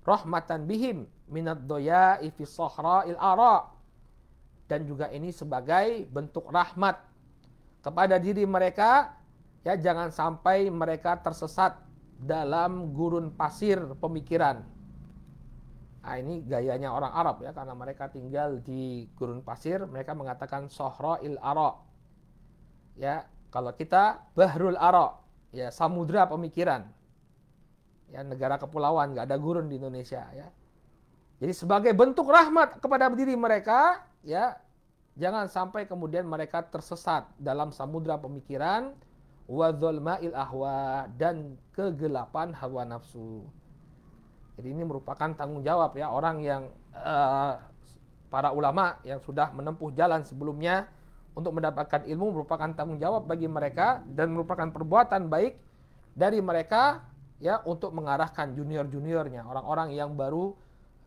Rahmatan bihim minad doya'i fi sahra'il ara, dan juga ini sebagai bentuk rahmat kepada diri mereka, ya, jangan sampai mereka tersesat dalam gurun pasir pemikiran. Nah, ini gayanya orang Arab, ya, karena mereka tinggal di gurun pasir, mereka mengatakan sahra'il ara. Ya, kalau kita bahrul ara, ya, samudra pemikiran. Ya, negara kepulauan, nggak ada gurun di Indonesia, ya. Jadi sebagai bentuk rahmat kepada diri mereka, ya, jangan sampai kemudian mereka tersesat dalam samudra pemikiran, wa dzulma'il ahwa, dan kegelapan hawa nafsu. Jadi ini merupakan tanggung jawab, ya, orang yang para ulama yang sudah menempuh jalan sebelumnya untuk mendapatkan ilmu, merupakan tanggung jawab bagi mereka dan merupakan perbuatan baik dari mereka, ya, untuk mengarahkan junior-juniornya, orang-orang yang baru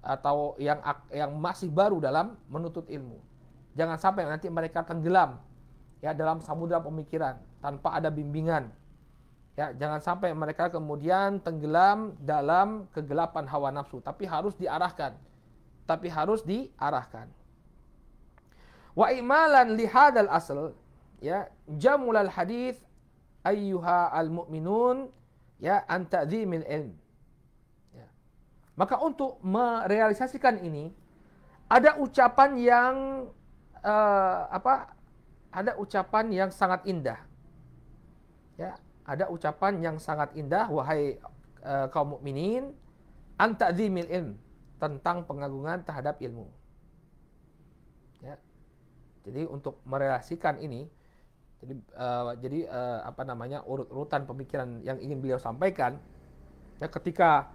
atau yang masih baru dalam menuntut ilmu. Jangan sampai nanti mereka tenggelam, ya, dalam samudra pemikiran tanpa ada bimbingan. Ya, jangan sampai mereka kemudian tenggelam dalam kegelapan hawa nafsu, tapi harus diarahkan. Wa imalan li hadzal asl, ya, jamulal hadits ayyuha al-mu'minun, ya, an ta'dhimil ilm. Ya. Maka untuk merealisasikan ini ada ucapan yang ada ucapan yang sangat indah. Ya, ada ucapan yang sangat indah, wahai kaum mukminin, an ta'dhimil ilm, tentang pengagungan terhadap ilmu. Ya. Jadi untuk merealisasikan ini, urut-urutan pemikiran yang ingin beliau sampaikan, ya, ketika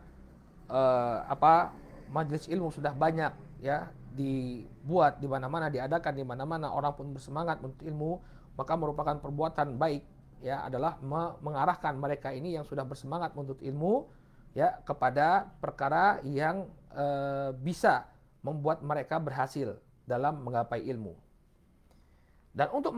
majelis ilmu sudah banyak, ya, dibuat di mana-mana, diadakan di mana-mana, orang pun bersemangat menuntut ilmu, maka merupakan perbuatan baik, ya, adalah mengarahkan mereka ini yang sudah bersemangat menuntut ilmu, ya, kepada perkara yang bisa membuat mereka berhasil dalam menggapai ilmu. Dan untuk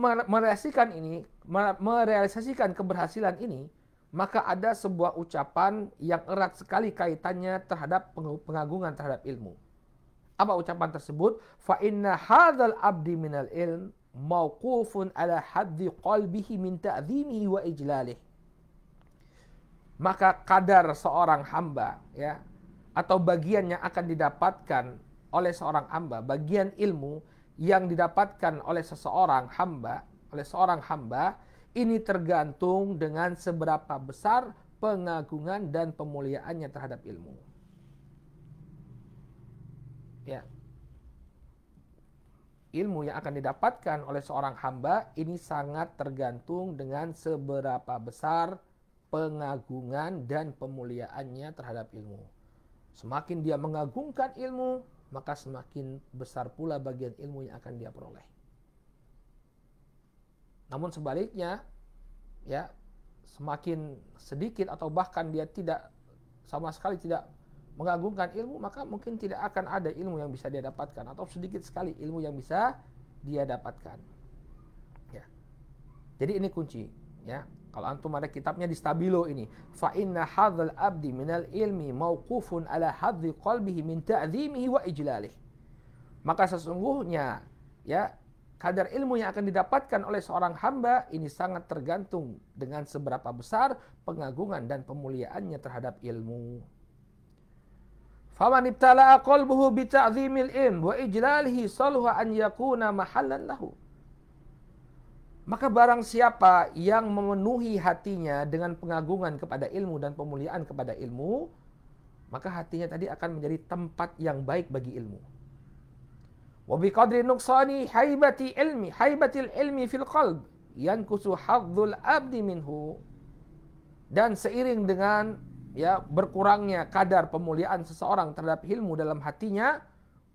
merealisasikan keberhasilan ini, maka ada sebuah ucapan yang erat sekali kaitannya terhadap pengagungan terhadap ilmu. Apa ucapan tersebut? Fa inna hadzal abdi minal ilm mauqufun ala haddi qalbihi min ta'dhimihi wa ijlalih. Maka kadar seorang hamba, ya, atau bagian yang akan didapatkan oleh seorang hamba, bagian ilmu yang didapatkan oleh seorang hamba, ini tergantung dengan seberapa besar pengagungan dan pemuliaannya terhadap ilmu. Ya. Ilmu yang akan didapatkan oleh seorang hamba ini sangat tergantung dengan seberapa besar pengagungan dan pemuliaannya terhadap ilmu. Semakin dia mengagungkan ilmu, maka semakin besar pula bagian ilmu yang akan dia peroleh. Namun sebaliknya, ya, semakin sedikit atau bahkan dia tidak sama sekali tidak mengagungkan ilmu, maka mungkin tidak akan ada ilmu yang bisa dia dapatkan, atau sedikit sekali ilmu yang bisa dia dapatkan. Ya. Jadi ini kunci, ya. Kalau antum ada kitabnya di Stabilo ini, fa inna hadzal abdi minal ilmi mauqufun ala hadzi qalbihi min ta'dhimihi wa ijlalih. Maka sesungguhnya, ya, kadar ilmu yang akan didapatkan oleh seorang hamba ini sangat tergantung dengan seberapa besar pengagungan dan pemuliaannya terhadap ilmu. Faman ibtala'a qalbuhu bi ta'dhimil ilm wa ijlalihi saluha an yakuna mahallan lahu. Maka barang siapa yang memenuhi hatinya dengan pengagungan kepada ilmu dan pemuliaan kepada ilmu, maka hatinya tadi akan menjadi tempat yang baik bagi ilmu. Wa bi qadri nuqsani haibatil ilmi fil qalb yankusu hadzul abdi minhu, dan seiring dengan berkurangnya kadar pemuliaan seseorang terhadap ilmu dalam hatinya,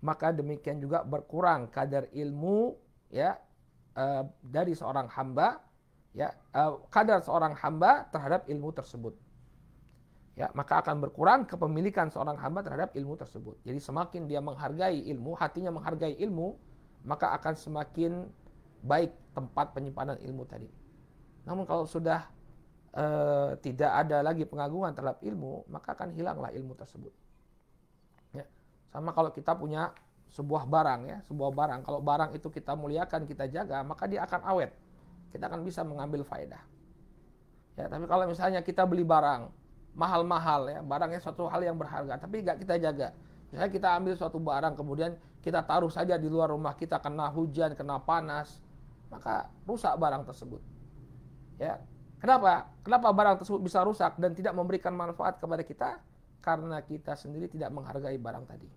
maka demikian juga berkurang kadar ilmu dari seorang hamba, kadar seorang hamba terhadap ilmu tersebut. Maka akan berkurang kepemilikan seorang hamba terhadap ilmu tersebut. Jadi semakin dia menghargai ilmu, hatinya menghargai ilmu, maka akan semakin baik tempat penyimpanan ilmu tadi. Namun kalau sudah tidak ada lagi pengagungan terhadap ilmu, maka akan hilanglah ilmu tersebut. Sama kalau kita punya sebuah barang, sebuah barang. Kalau barang itu kita muliakan, kita jaga, maka dia akan awet. Kita akan bisa mengambil faedah. Tapi kalau misalnya kita beli barang mahal-mahal, barangnya suatu hal yang berharga, tapi nggak kita jaga. Misalnya kita ambil suatu barang, kemudian kita taruh saja di luar rumah kita, kena hujan, kena panas, maka rusak barang tersebut. Kenapa? Kenapa barang tersebut bisa rusak dan tidak memberikan manfaat kepada kita? Karena kita sendiri tidak menghargai barang tadi.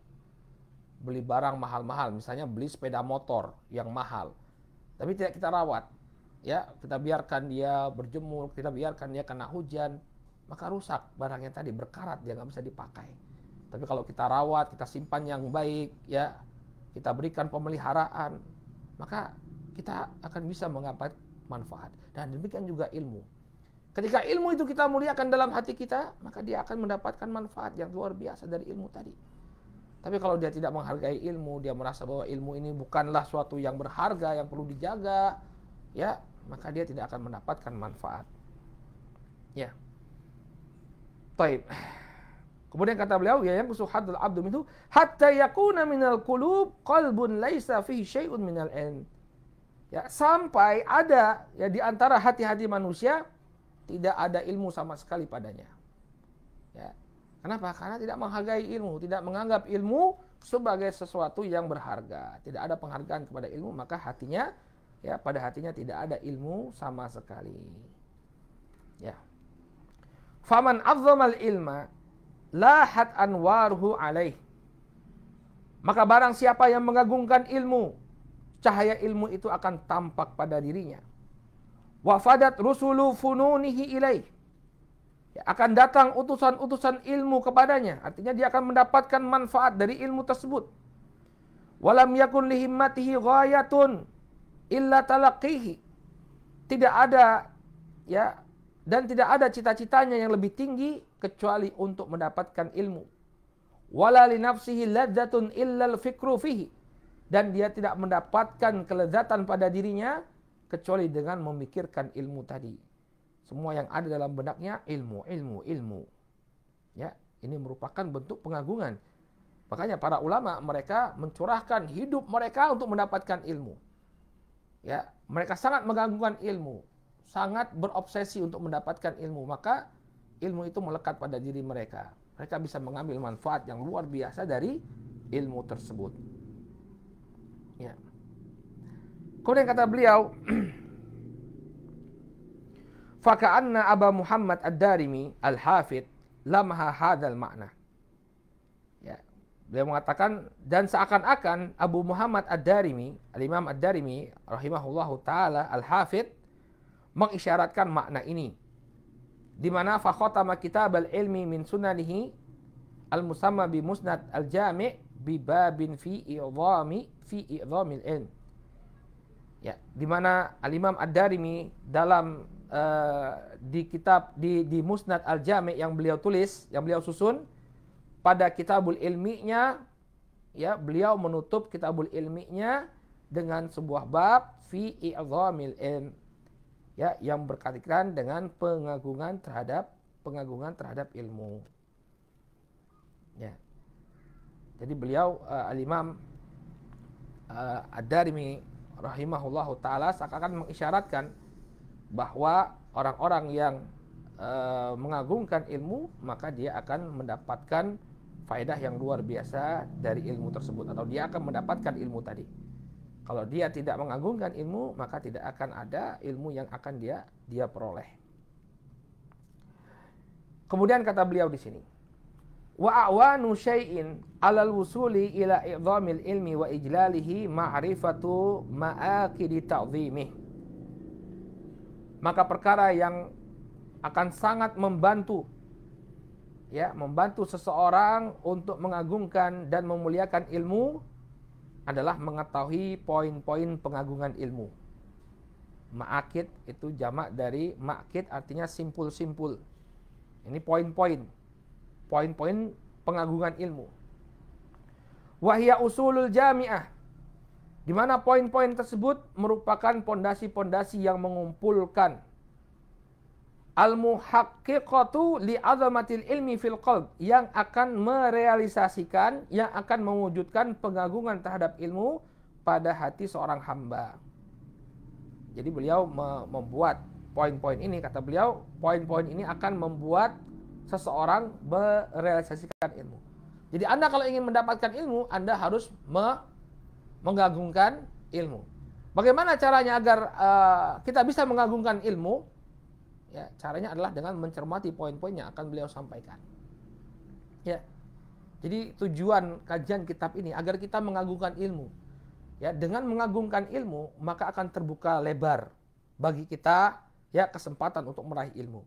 Beli barang mahal-mahal, misalnya beli sepeda motor yang mahal, tapi tidak kita rawat, kita biarkan dia berjemur, kita biarkan dia kena hujan, maka rusak barangnya tadi, berkarat, dia nggak bisa dipakai. Tapi kalau kita rawat, kita simpan yang baik, kita berikan pemeliharaan, maka kita akan bisa mendapat manfaat. Dan demikian juga ilmu. Ketika ilmu itu kita muliakan dalam hati kita, maka dia akan mendapatkan manfaat yang luar biasa dari ilmu tadi. Tapi kalau dia tidak menghargai ilmu, dia merasa bahwa ilmu ini bukanlah suatu yang berharga, yang perlu dijaga, maka dia tidak akan mendapatkan manfaat. Baik. Kemudian kata beliau, yang kusuhadul abdu minhu hatta yakuna minal qulub qalbun laisa fihi syai'un minal ilm. Sampai ada di antara hati-hati manusia tidak ada ilmu sama sekali padanya. Kenapa? Karena tidak menghargai ilmu, tidak menganggap ilmu sebagai sesuatu yang berharga. Tidak ada penghargaan kepada ilmu, maka hatinya pada hatinya tidak ada ilmu sama sekali. Faman azzamal ilma lahat anwaruhu alaih. Maka barang siapa yang mengagungkan ilmu, cahaya ilmu itu akan tampak pada dirinya. Wafadat rusulu fununihi ilaih. Akan datang utusan-utusan ilmu kepadanya. Artinya dia akan mendapatkan manfaat dari ilmu tersebut. Walam yakun lihimmatihi ghayatun illa talaqihi. Tidak ada dan tidak ada cita-citanya yang lebih tinggi kecuali untuk mendapatkan ilmu. Wala li nafsihi ladzatun illa al-fikru fihi. Dan dia tidak mendapatkan kelezatan pada dirinya kecuali dengan memikirkan ilmu tadi. Semua yang ada dalam benaknya ilmu. Ini merupakan bentuk pengagungan. Makanya para ulama mereka mencurahkan hidup mereka untuk mendapatkan ilmu. Mereka sangat mengagungkan ilmu, sangat berobsesi untuk mendapatkan ilmu, maka ilmu itu melekat pada diri mereka. Mereka bisa mengambil manfaat yang luar biasa dari ilmu tersebut. Kemudian kata beliau, faka'anna Aba Muhammad Ad-Darimi Al-Hafidh lamha hadzal makna. Beliau mengatakan, dan seakan-akan Abu Muhammad Ad-Darimi, Al-Imam Ad-Darimi rahimahullahu taala Al-Hafidh mengisyaratkan makna ini, di mana fa khatama kitab al-ilmi min sunanihi al-musamma bi musnad al-jami' bi babin fi i'dhamil ilm. Di mana Al-Imam Ad-Darimi dalam di kitab di musnad al-jami' yang beliau tulis, yang beliau susun pada kitabul ilminya, beliau menutup kitabul ilminya dengan sebuah bab fi i'dhamil ilm, yang berkaitan dengan pengagungan terhadap ilmu. Jadi beliau Al-Imam Ad-Darimi rahimahullahu taala seakan mengisyaratkan bahwa orang-orang yang mengagungkan ilmu, maka dia akan mendapatkan faedah yang luar biasa dari ilmu tersebut, atau dia akan mendapatkan ilmu tadi. Kalau dia tidak mengagungkan ilmu, maka tidak akan ada ilmu yang akan dia peroleh. Kemudian kata beliau di sini, wa a'wanu syai'in 'alal wusuli ila i'dhamil ilmi wa ijlalihi ma'rifatu ma'aqidi ta'dhimih. maka perkara yang akan sangat membantu seseorang untuk mengagungkan dan memuliakan ilmu adalah mengetahui poin-poin pengagungan ilmu. Ma'akid itu jamak dari ma'kid, artinya simpul-simpul. Ini poin-poin pengagungan ilmu. Wahya usulul jami'ah, di mana poin-poin tersebut merupakan pondasi-pondasi yang mengumpulkan al-muhaqqiqatu li'azamatil ilmi fil qalb, yang akan merealisasikan, yang akan mewujudkan pengagungan terhadap ilmu pada hati seorang hamba. Jadi beliau membuat poin-poin ini, kata beliau, poin-poin ini akan membuat seseorang merealisasikan ilmu. Jadi Anda kalau ingin mendapatkan ilmu, Anda harus mengagungkan ilmu. Bagaimana caranya agar kita bisa mengagungkan ilmu? Ya, caranya adalah dengan mencermati poin-poin yang akan beliau sampaikan. Ya. Jadi tujuan kajian kitab ini agar kita mengagungkan ilmu. Ya, dengan mengagungkan ilmu, maka akan terbuka lebar bagi kita kesempatan untuk meraih ilmu.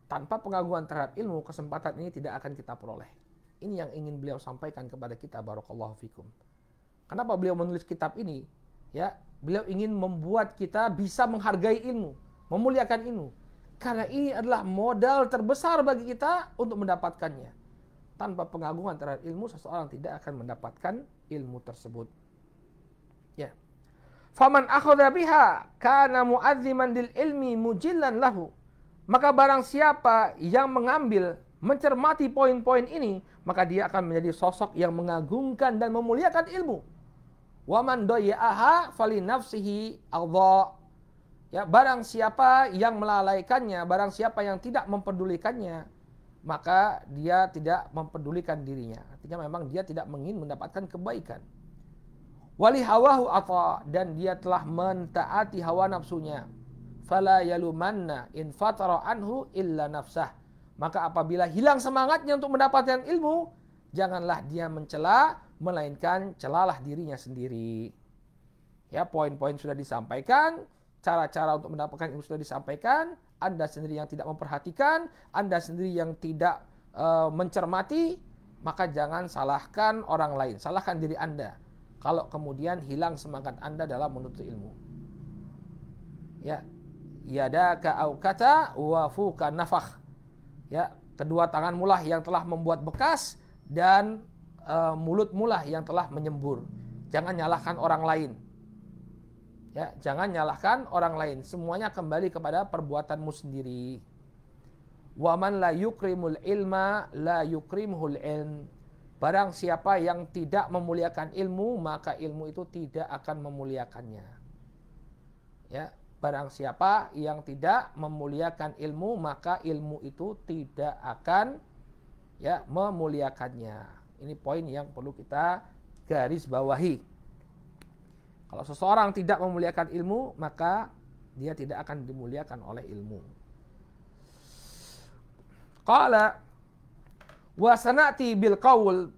Tanpa pengagungan terhadap ilmu, kesempatan ini tidak akan kita peroleh. Ini yang ingin beliau sampaikan kepada kita, barakallahu fikum. Kenapa beliau menulis kitab ini? Ya, beliau ingin membuat kita bisa menghargai ilmu, memuliakan ilmu. Karena ini adalah modal terbesar bagi kita untuk mendapatkannya. Tanpa pengagungan terhadap ilmu, seseorang tidak akan mendapatkan ilmu tersebut. Ya. Faman akhadha biha kana mu'azziman lil ilmi mujillan lahu. Maka barang siapa yang mengambil, mencermati poin-poin ini, maka dia akan menjadi sosok yang mengagungkan dan memuliakan ilmu. Wa man dayya'aha fali nafsihi adha. Ya, barang siapa yang melalaikannya, barang siapa yang tidak mempedulikannya, maka dia tidak mempedulikan dirinya. Artinya memang dia tidak ingin mendapatkan kebaikan. Wali hawahu ata, dan dia telah mentaati hawa nafsunya. Fala yalumanna in fatara anhu illa nafsah. Maka apabila hilang semangatnya untuk mendapatkan ilmu, janganlah dia mencela, melainkan celalah dirinya sendiri. Ya, poin-poin sudah disampaikan, cara-cara untuk mendapatkan ilmu sudah disampaikan. Anda sendiri yang tidak memperhatikan, Anda sendiri yang tidak mencermati, maka jangan salahkan orang lain, salahkan diri Anda kalau kemudian hilang semangat Anda dalam menuntut ilmu. Ya, yadaka aukata wa fuka nafakh. Ya, kedua tanganmu lah yang telah membuat bekas dan mulutmu lah yang telah menyembur. Jangan nyalahkan orang lain. Ya, jangan nyalahkan orang lain. Semuanya kembali kepada perbuatanmu sendiri. Wa man la yukrimul ilma la yukrimhul ilm. Barang siapa yang tidak memuliakan ilmu, maka ilmu itu tidak akan memuliakannya. Ya, barang siapa yang tidak memuliakan ilmu, maka ilmu itu tidak akan memuliakannya. Ini poin yang perlu kita garis bawahi. Kalau seseorang tidak memuliakan ilmu, maka dia tidak akan dimuliakan oleh ilmu. Qala wa sanati bil qaul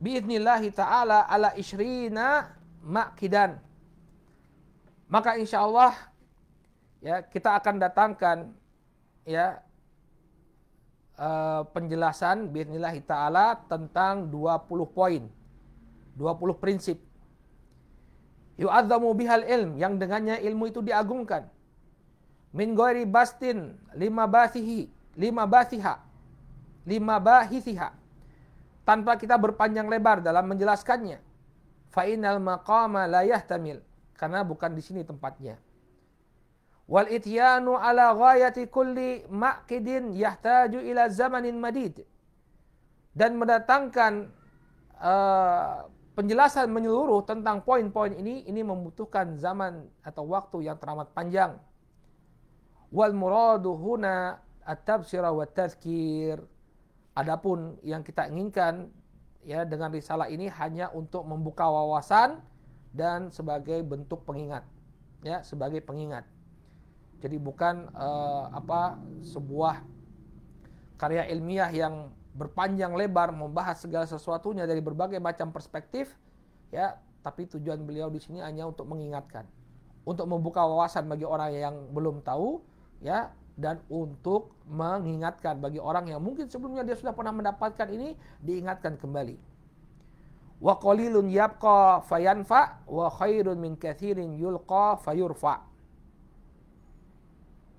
biidnillahi ta'ala ala isyrina ma'kidan. Maka insyaallah kita akan datangkan penjelasan biidnillahi ta'ala tentang 20 poin, 20 prinsip. Yu'adzamu bihal ilm, yang dengannya ilmu itu diagungkan. Min ghairi bastin lima bahithiha, tanpa kita berpanjang lebar dalam menjelaskannya. Fa innal maqama la yahtamil, karena bukan di sini tempatnya. Wal ityanu ala ghayati kulli ma'qidin yahtaju ila zamanin madid, dan mendatangkan penjelasan menyeluruh tentang poin-poin ini membutuhkan zaman atau waktu yang teramat panjang. Wal muradu huna at-tabsira wa tadhkir. Adapun yang kita inginkan dengan risalah ini hanya untuk membuka wawasan dan sebagai bentuk pengingat, sebagai pengingat. Jadi bukan sebuah karya ilmiah yang berpanjang lebar membahas segala sesuatunya dari berbagai macam perspektif, tapi tujuan beliau di sini hanya untuk mengingatkan, untuk membuka wawasan bagi orang yang belum tahu, ya, dan untuk mengingatkan bagi orang yang mungkin sebelumnya dia sudah pernah mendapatkan ini, diingatkan kembali. Wa qalilun yabqa fayanfa wa khairun min katsirin yulqa fayurfa.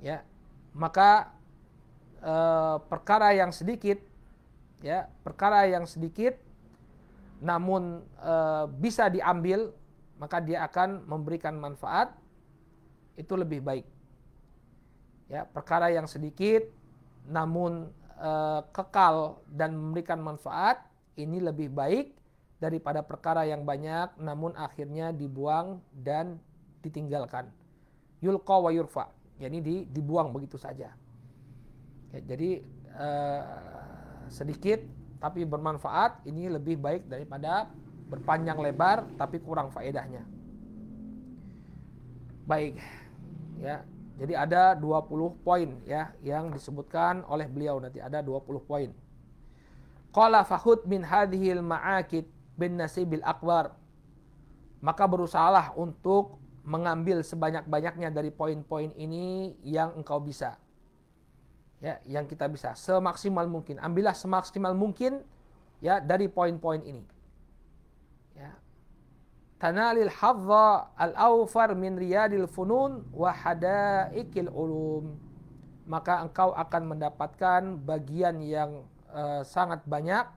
Ya, maka perkara yang sedikit, ya, perkara yang sedikit namun bisa diambil, maka dia akan memberikan manfaat, itu lebih baik. Ya, perkara yang sedikit namun kekal dan memberikan manfaat, ini lebih baik daripada perkara yang banyak namun akhirnya dibuang dan ditinggalkan. Yulqa wa yurfa, yakni dibuang begitu saja. Ya, jadi sedikit tapi bermanfaat, ini lebih baik daripada berpanjang lebar tapi kurang faedahnya. Baik, ya. Jadi ada 20 poin, ya, yang disebutkan oleh beliau, nanti ada 20 poin. Qala fahud min hadhil ma'akid bin nasibil akbar. Maka berusahalah untuk mengambil sebanyak-banyaknya dari poin-poin ini yang engkau bisa. Ya, yang kita bisa semaksimal mungkin. Ambillah semaksimal mungkin, ya, dari poin-poin ini. Ya. Tanalil hadza al-awfar min riyadil funun wa hadaikil ulum. Maka engkau akan mendapatkan bagian yang sangat banyak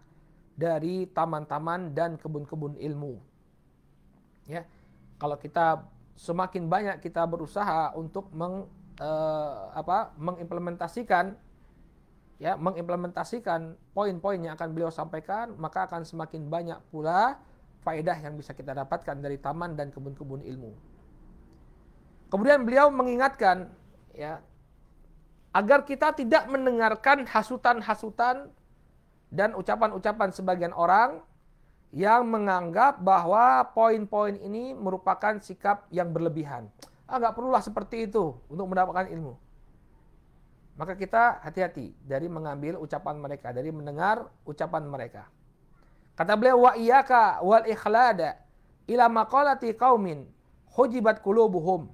dari taman-taman dan kebun-kebun ilmu. Ya, kalau kita semakin banyak kita berusaha untuk mengimplementasikan, ya, mengimplementasikan poin-poin yang akan beliau sampaikan, maka akan semakin banyak pula faedah yang bisa kita dapatkan dari taman dan kebun-kebun ilmu. Kemudian beliau mengingatkan, ya, agar kita tidak mendengarkan hasutan-hasutan dan ucapan-ucapan sebagian orang yang menganggap bahwa poin-poin ini merupakan sikap yang berlebihan. Nggak perlulah seperti itu untuk mendapatkan ilmu. Maka kita hati-hati dari mengambil ucapan mereka, dari mendengar ucapan mereka. Kata beliau, wa iyyaka wal ikhlada ila maqalati qaumin hujibat qulubuhum.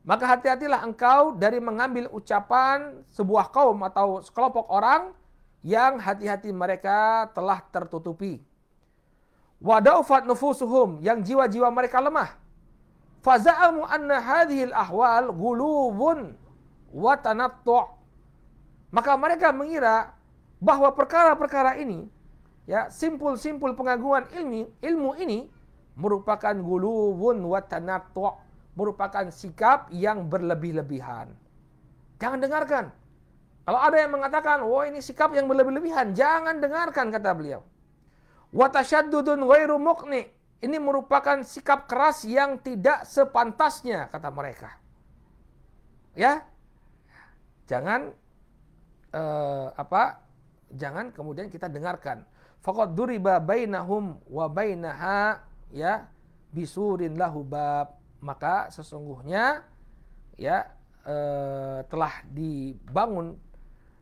Maka hati-hatilah engkau dari mengambil ucapan sebuah kaum atau sekelompok orang yang hati-hati mereka telah tertutupi. Wa daufat nufusuhum, yang jiwa-jiwa mereka lemah. Faza'amu anna hadhil ahwal ghulubun wa tanattu'. Maka mereka mengira bahwa perkara-perkara ini, ya, simpul-simpul pengagungan ilmu ini merupakan ghulubun wa tanattu', merupakan sikap yang berlebih-lebihan. Jangan dengarkan. Kalau ada yang mengatakan, wah ini sikap yang berlebih-lebihan, jangan dengarkan, kata beliau. Wa tasyaddudun ghairu muqni, ini merupakan sikap keras yang tidak sepantasnya, kata mereka. Ya, jangan jangan kemudian kita dengarkan. Faqad duriba bainahum wa bainaha, ya, bisurin lahu bab. Maka sesungguhnya, ya, telah dibangun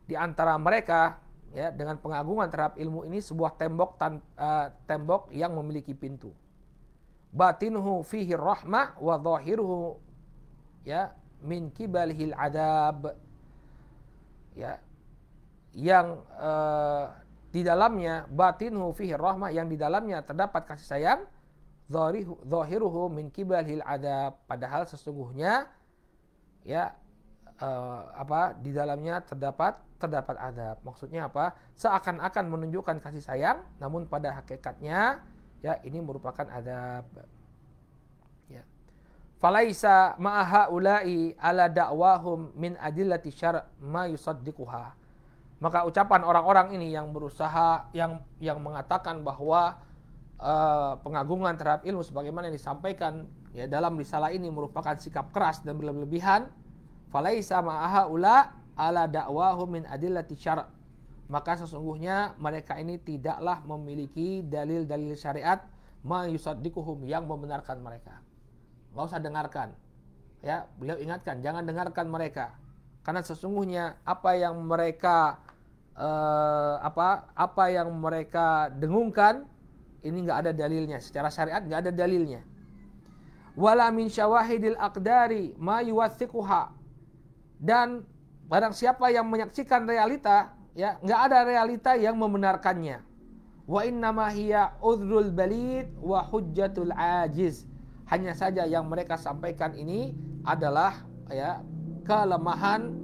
di antara mereka, ya, dengan pengagungan terhadap ilmu ini sebuah tembok yang memiliki pintu. Batinuhu fihi rahmah wa zahiruhu, ya, min kibalihil adab. Ya, yang di dalamnya, batinuhu fihi rahmah, yang di dalamnya terdapat kasih sayang, zahiruhu min kibalihil adab, padahal sesungguhnya, ya, di dalamnya terdapat adab. Maksudnya apa? Seakan-akan menunjukkan kasih sayang, namun pada hakikatnya, ya, ini merupakan adab. Ya. Falaisa ma'aha ulai ala da'wahum min adillati syar' ma yusaddiquha. Maka ucapan orang-orang ini yang berusaha, yang mengatakan bahwa pengagungan terhadap ilmu sebagaimana yang disampaikan, ya, dalam risalah ini merupakan sikap keras dan berlebihan. Falaisa ma'aha ula ala da'wahum min adillati syar'. Maka sesungguhnya mereka ini tidaklah memiliki dalil-dalil syariat ma yusaddiquhum, yang membenarkan mereka. Enggak usah dengarkan. Ya, beliau ingatkan, jangan dengarkan mereka. Karena sesungguhnya apa yang mereka dengungkan ini enggak ada dalilnya, secara syariat enggak ada dalilnya. Wala min syawahidil aqdari ma yuwathiquha. Dan barang siapa yang menyaksikan realita, ya, nggak ada realita yang membenarkannya. Wa innama hiya udhrul balid wa hujjatul ajiz. Hanya saja yang mereka sampaikan ini adalah, ya, kelemahan,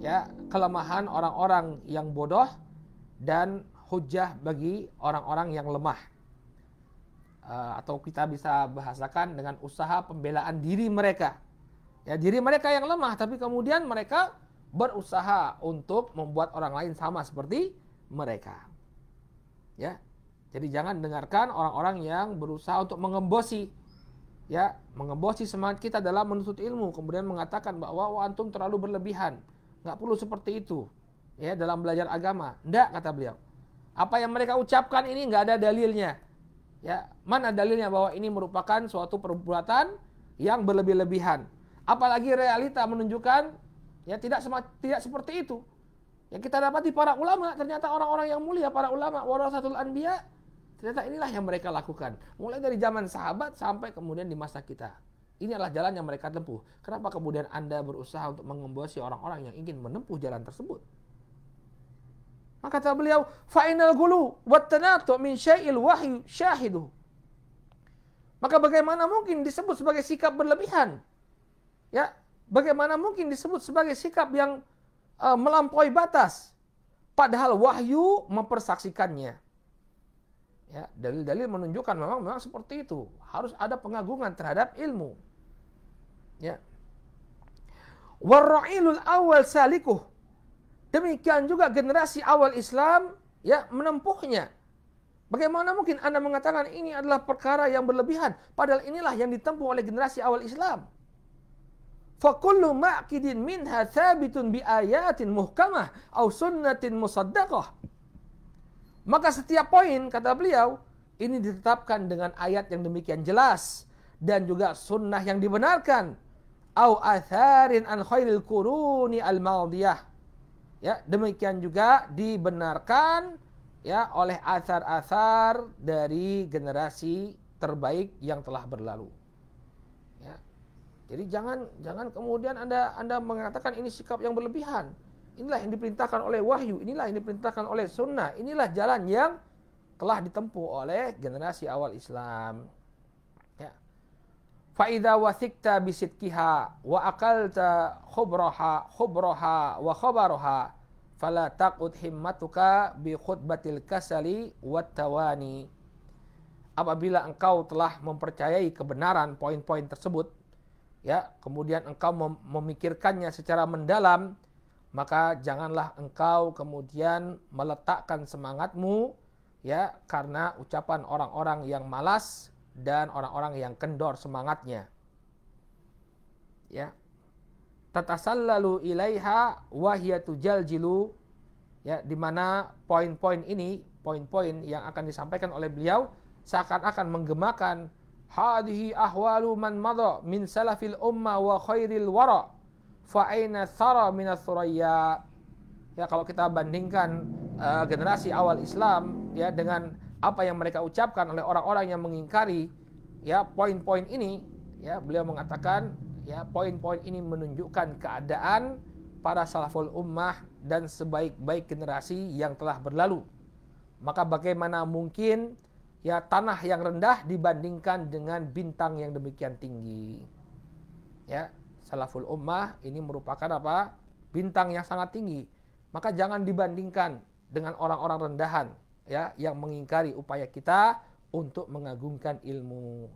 ya, kelemahan orang-orang yang bodoh dan hujjah bagi orang-orang yang lemah. Atau kita bisa bahasakan dengan usaha pembelaan diri mereka. Ya, diri mereka yang lemah, tapi kemudian mereka berusaha untuk membuat orang lain sama seperti mereka. Ya, jadi jangan dengarkan orang-orang yang berusaha untuk mengembosi, ya, mengembosi semangat kita dalam menuntut ilmu, kemudian mengatakan bahwa antum terlalu berlebihan, nggak perlu seperti itu, ya, dalam belajar agama. Nggak, kata beliau. Apa yang mereka ucapkan ini nggak ada dalilnya. Ya, mana dalilnya bahwa ini merupakan suatu perbuatan yang berlebih-lebihan? Apalagi realita menunjukkan, ya, tidak seperti itu. Yang kita dapati para ulama, ternyata orang-orang yang mulia, para ulama warasatul anbiya, ternyata inilah yang mereka lakukan. Mulai dari zaman sahabat sampai kemudian di masa kita. Ini adalah jalan yang mereka tempuh. Kenapa kemudian Anda berusaha untuk mengembosi orang-orang yang ingin menempuh jalan tersebut? Maka kata beliau, fa'inal gulu wattanatu min syai'il wahyu syahidu. Maka bagaimana mungkin disebut sebagai sikap berlebihan? Ya, bagaimana mungkin disebut sebagai sikap yang melampaui batas? Padahal wahyu mempersaksikannya. Ya, dalil-dalil menunjukkan memang seperti itu. Harus ada pengagungan terhadap ilmu. Ya. Warra'ilul awal salikuh. Demikian juga generasi awal Islam, ya, menempuhnya. Bagaimana mungkin Anda mengatakan ini adalah perkara yang berlebihan, padahal inilah yang ditempuh oleh generasi awal Islam. Fakullu ma'kidin minha thabitun bi ayatin muhkamah au sunnatin musaddaqah. Maka setiap poin, kata beliau, ini ditetapkan dengan ayat yang demikian jelas dan juga sunnah yang dibenarkan. Au atharin an khairil quruni al-madiyah. Ya, demikian juga dibenarkan, ya, oleh athar-athar dari generasi terbaik yang telah berlalu. Ya. Jadi jangan kemudian Anda mengatakan ini sikap yang berlebihan. Inilah yang diperintahkan oleh wahyu, inilah yang diperintahkan oleh sunnah, inilah jalan yang telah ditempuh oleh generasi awal Islam. Ya. Fa idza wasikta bisidqiha wa aqalta khubraha wa khabaraha fala taqud himmatuka bi khutbatil kasali wat tawani. Apabila engkau telah mempercayai kebenaran poin-poin tersebut, ya, kemudian engkau memikirkannya secara mendalam, maka janganlah engkau kemudian meletakkan semangatmu, ya, karena ucapan orang-orang yang malas dan orang-orang yang kendor semangatnya. Ya. Tatasallalu ilaiha wa hiya tujaljilu, ya, di mana poin-poin ini, poin-poin yang akan disampaikan oleh beliau seakan-akan menggemakan hadhihi ahwalu man madha min salafil ummah wa khairil wara fa aina thara min ath-thuraya. Ya, kalau kita bandingkan generasi awal Islam, ya, dengan apa yang mereka ucapkan oleh orang-orang yang mengingkari, ya, poin-poin ini, ya, beliau mengatakan, ya, poin-poin ini menunjukkan keadaan para salaful ummah dan sebaik-baik generasi yang telah berlalu. Maka bagaimana mungkin, ya, tanah yang rendah dibandingkan dengan bintang yang demikian tinggi. Ya, salaful ummah ini merupakan apa? Bintang yang sangat tinggi. Maka jangan dibandingkan dengan orang-orang rendahan, ya, yang mengingkari upaya kita untuk mengagungkan ilmu.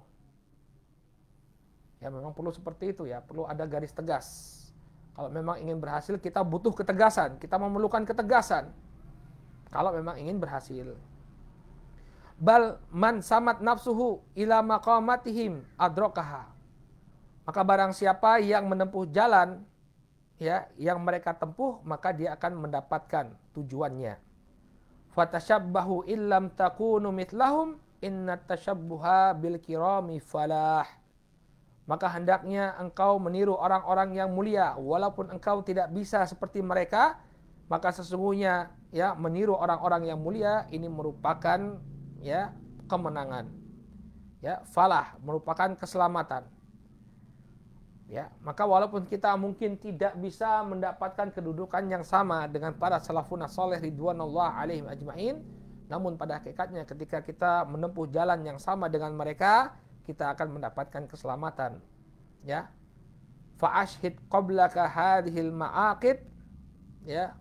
Ya, memang perlu seperti itu, ya, perlu ada garis tegas. Kalau memang ingin berhasil, kita butuh ketegasan, kita memerlukan ketegasan. Kalau memang ingin berhasil. Bal man samat nafsuhu ila maqamatihim adrokaha. Maka barang siapa yang menempuh jalan, ya, yang mereka tempuh, maka dia akan mendapatkan tujuannya. Fatashabbahu illam takunu mithlahum inna tashabbuha bil kirami falah. Maka hendaknya engkau meniru orang-orang yang mulia, walaupun engkau tidak bisa seperti mereka, maka sesungguhnya, ya, meniru orang-orang yang mulia ini merupakan, ya, kemenangan. Ya, falah merupakan keselamatan. Ya, maka walaupun kita mungkin tidak bisa mendapatkan kedudukan yang sama dengan para salafun saleh ridwanullah alaihim ajmain, namun pada hakikatnya ketika kita menempuh jalan yang sama dengan mereka, kita akan mendapatkan keselamatan. Ya. Fa ashhid qablaka hadhil ma'aqid, ya.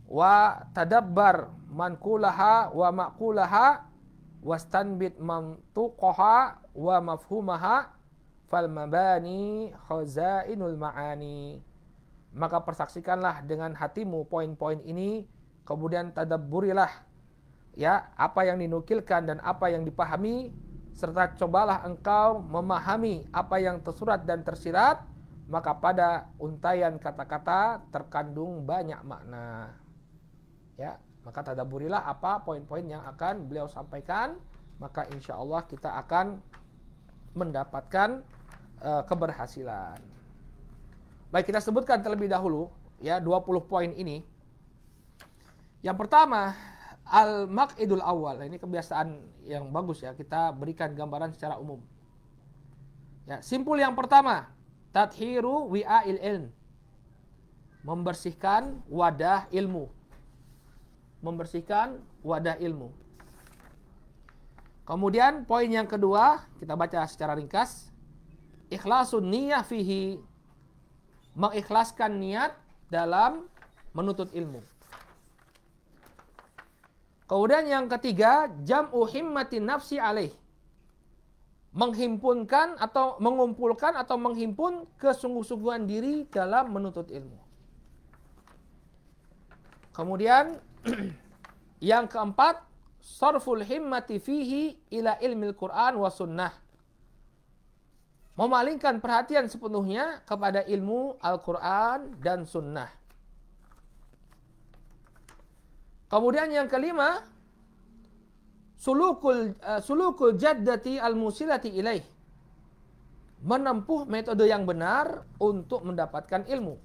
Wa tadabbar manqulaha wa maqulaha wastanbit mantuqaha wa mafhumaha fal mabani khazainul ma'ani. Maka persaksikanlah dengan hatimu poin-poin ini, kemudian tadabburilah ya apa yang dinukilkan dan apa yang dipahami, serta cobalah engkau memahami apa yang tersurat dan tersirat, maka pada untaian kata-kata terkandung banyak makna. Ya, maka tadabburilah apa poin-poin yang akan beliau sampaikan, maka insya Allah kita akan mendapatkan keberhasilan. Baik, kita sebutkan terlebih dahulu ya 20 poin ini. Yang pertama, al-maq'idul awal. Ini kebiasaan yang bagus ya, kita berikan gambaran secara umum. Ya, simpul yang pertama, tathiru wi'ail ilm. Membersihkan wadah ilmu. Membersihkan wadah ilmu. Kemudian poin yang kedua, kita baca secara ringkas. Ikhlasun niyah fihi, mengikhlaskan niat dalam menuntut ilmu. Kemudian yang ketiga, jam'u himmatin nafsi alaih, menghimpunkan atau mengumpulkan atau menghimpun kesungguh-sungguhan diri dalam menuntut ilmu. Kemudian yang keempat, sarful himmati fihi ila ilmil Qur'an wa sunnah, memalingkan perhatian sepenuhnya kepada ilmu Al-Quran dan Sunnah. Kemudian yang kelima, sulukul jaddati al-musilati ilaih, menempuh metode yang benar untuk mendapatkan ilmu.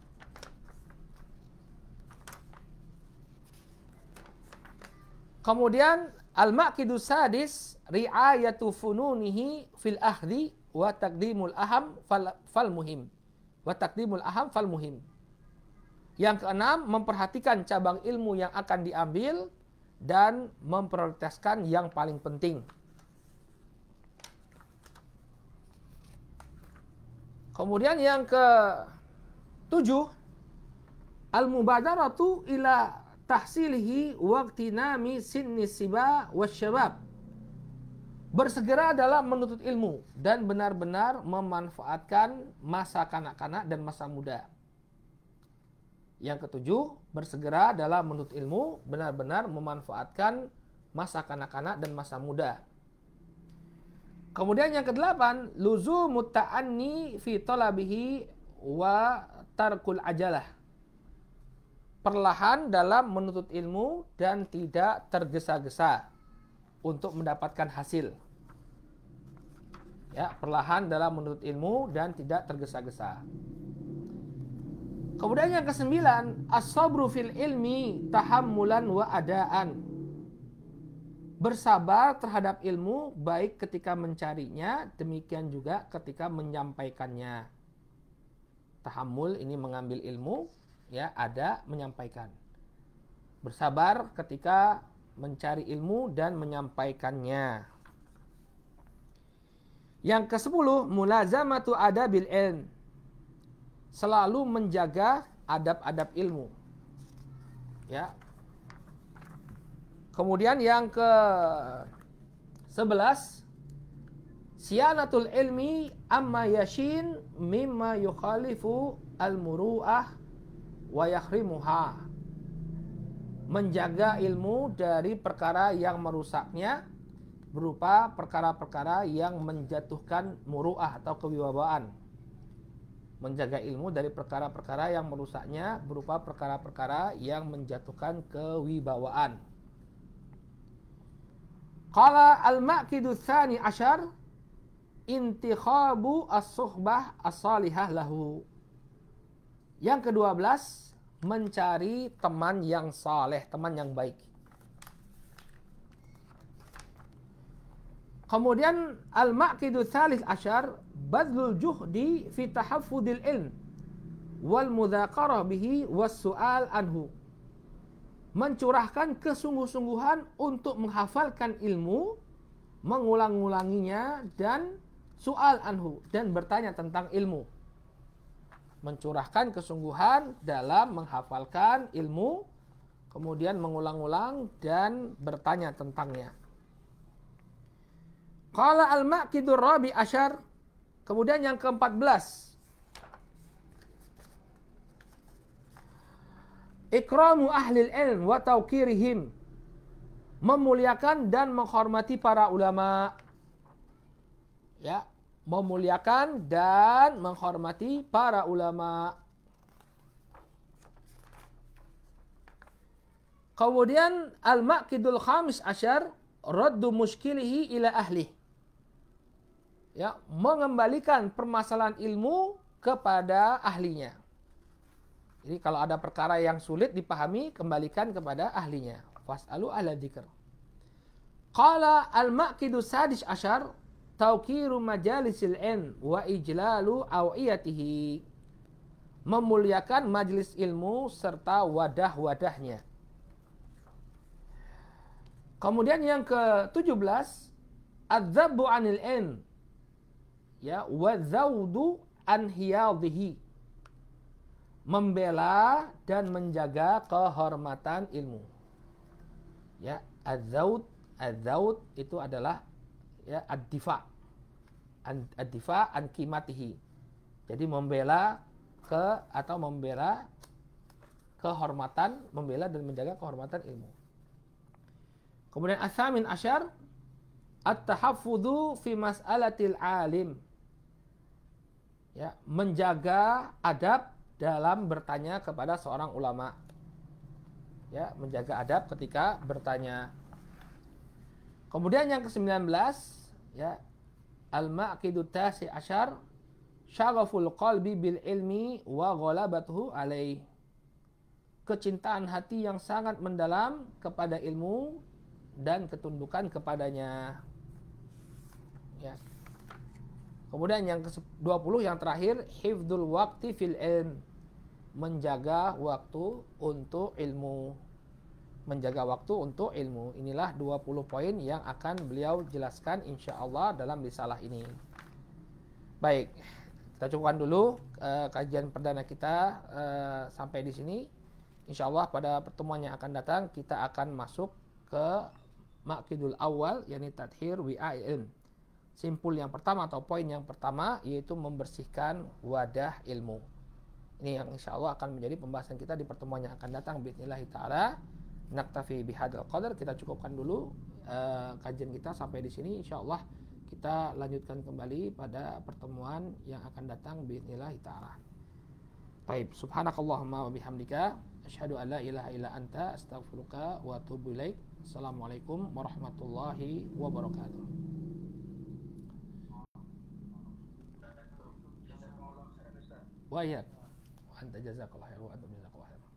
Kemudian al-maqidus sadis, ri'ayatu fununihi fil akhdi wa taqdimul aham fal muhim. Wa taqdimul aham fal muhim. Yang keenam, memperhatikan cabang ilmu yang akan diambil dan memprioritaskan yang paling penting. Kemudian yang ke-7, al-mubadaratu ila tahsilihi waqtinami sinni siba wasyabab, bersegera dalam menuntut ilmu dan benar-benar memanfaatkan masa kanak-kanak dan masa muda. Yang ketujuh, bersegera dalam menuntut ilmu, benar-benar memanfaatkan masa kanak-kanak dan masa muda. Kemudian yang kedelapan, luzumut ta'anni fi talabihi wa tarkul ajalah, perlahan dalam menuntut ilmu dan tidak tergesa-gesa untuk mendapatkan hasil. Ya, perlahan dalam menuntut ilmu dan tidak tergesa-gesa. Kemudian yang kesembilan, as-sabru fil ilmi tahammulan wa adaan, bersabar terhadap ilmu baik ketika mencarinya, demikian juga ketika menyampaikannya. Tahammul ini mengambil ilmu, ya, ada menyampaikan. Bersabar ketika mencari ilmu dan menyampaikannya. Yang ke-10, mulazamatu adabil ilm, selalu menjaga adab-adab ilmu. Ya. Kemudian yang ke-11, siyanatul ilmi amma yashin mimma yukhalifu al-muru'ah wa yakhrimuha, menjaga ilmu dari perkara yang merusaknya, berupa perkara-perkara yang menjatuhkan muru'ah atau kewibawaan. Menjaga ilmu dari perkara-perkara yang merusaknya, berupa perkara-perkara yang menjatuhkan kewibawaan. Qala al-ma'qidu tsani asyar, intikhabu as-suhbah as-salihah lahu. Yang ke-12, mencari teman yang saleh, teman yang baik. Kemudian al-maqidu tsalits asyar badlul juhdi fi tahaffudil ilm wal mudzakarah bihi was su'al anhu. Mencurahkan kesungguh-sungguhan untuk menghafalkan ilmu, mengulang-ulanginya dan su'al anhu dan bertanya tentang ilmu. Mencurahkan kesungguhan dalam menghafalkan ilmu, kemudian mengulang-ulang dan bertanya tentangnya. Qala al-maqidur rabi asyar, kemudian yang ke-14, ikramu ahlil ilm wa tauqirihim, memuliakan dan menghormati para ulama. Ya, memuliakan dan menghormati para ulama. Kemudian al-maqidul khamis asyar raddu muskilihi ila ahli. Ya, mengembalikan permasalahan ilmu kepada ahlinya. Jadi kalau ada perkara yang sulit dipahami, kembalikan kepada ahlinya. Fas'alu ahla dzikr. Qala al-maqidu sadis asyar tauqiru majalisil ilm wa ijlalu awiyatihi. Memuliakan majelis ilmu serta wadah-wadahnya. Kemudian yang ke-17, adzabu anil ilm. Ya, wa zawdu an hiyadhihi. Membela dan menjaga kehormatan ilmu. Ya, az-zawd itu adalah ya ad-difa. Ad-difa an qimatihi. Jadi membela membela kehormatan, membela dan menjaga kehormatan ilmu. Kemudian as-samin asyar at-tahaffudhu fi mas'alatil alim. Ya, menjaga adab dalam bertanya kepada seorang ulama. Ya, menjaga adab ketika bertanya. Kemudian yang ke-19, ya, al-maqidu tasi asyar syaraful qalbi bil ilmi wa ghalabatuhu alaih. Kecintaan hati yang sangat mendalam kepada ilmu dan ketundukan kepadanya. Ya. Kemudian yang ke-20 yang terakhir, hifdzul waqti fil ilm. Menjaga waktu untuk ilmu. Menjaga waktu untuk ilmu. Inilah 20 poin yang akan beliau jelaskan insyaallah dalam risalah ini. Baik, kita cukupkan dulu kajian perdana kita sampai di sini. Insyaallah pada pertemuan yang akan datang kita akan masuk ke maqidul awal, yakni tadhir wi'a'il ilm. Simpul yang pertama atau poin yang pertama yaitu membersihkan wadah ilmu. Ini yang insyaallah akan menjadi pembahasan kita di pertemuan yang akan datang biidznillah taala. Naktafi bihadzal qadar, kita cukupkan dulu kajian kita sampai di sini. Insyaallah kita lanjutkan kembali pada pertemuan yang akan datang biidznillah taala. Baik, subhanakallahumma wa bihamdika asyhadu an la ilaha illa anta astaghfiruka wa atubu ilaik. Assalamualaikum warahmatullahi wabarakatuh. Wa iyyakum. Anta jazakallahu khairan wa antum jazakallahu khairan.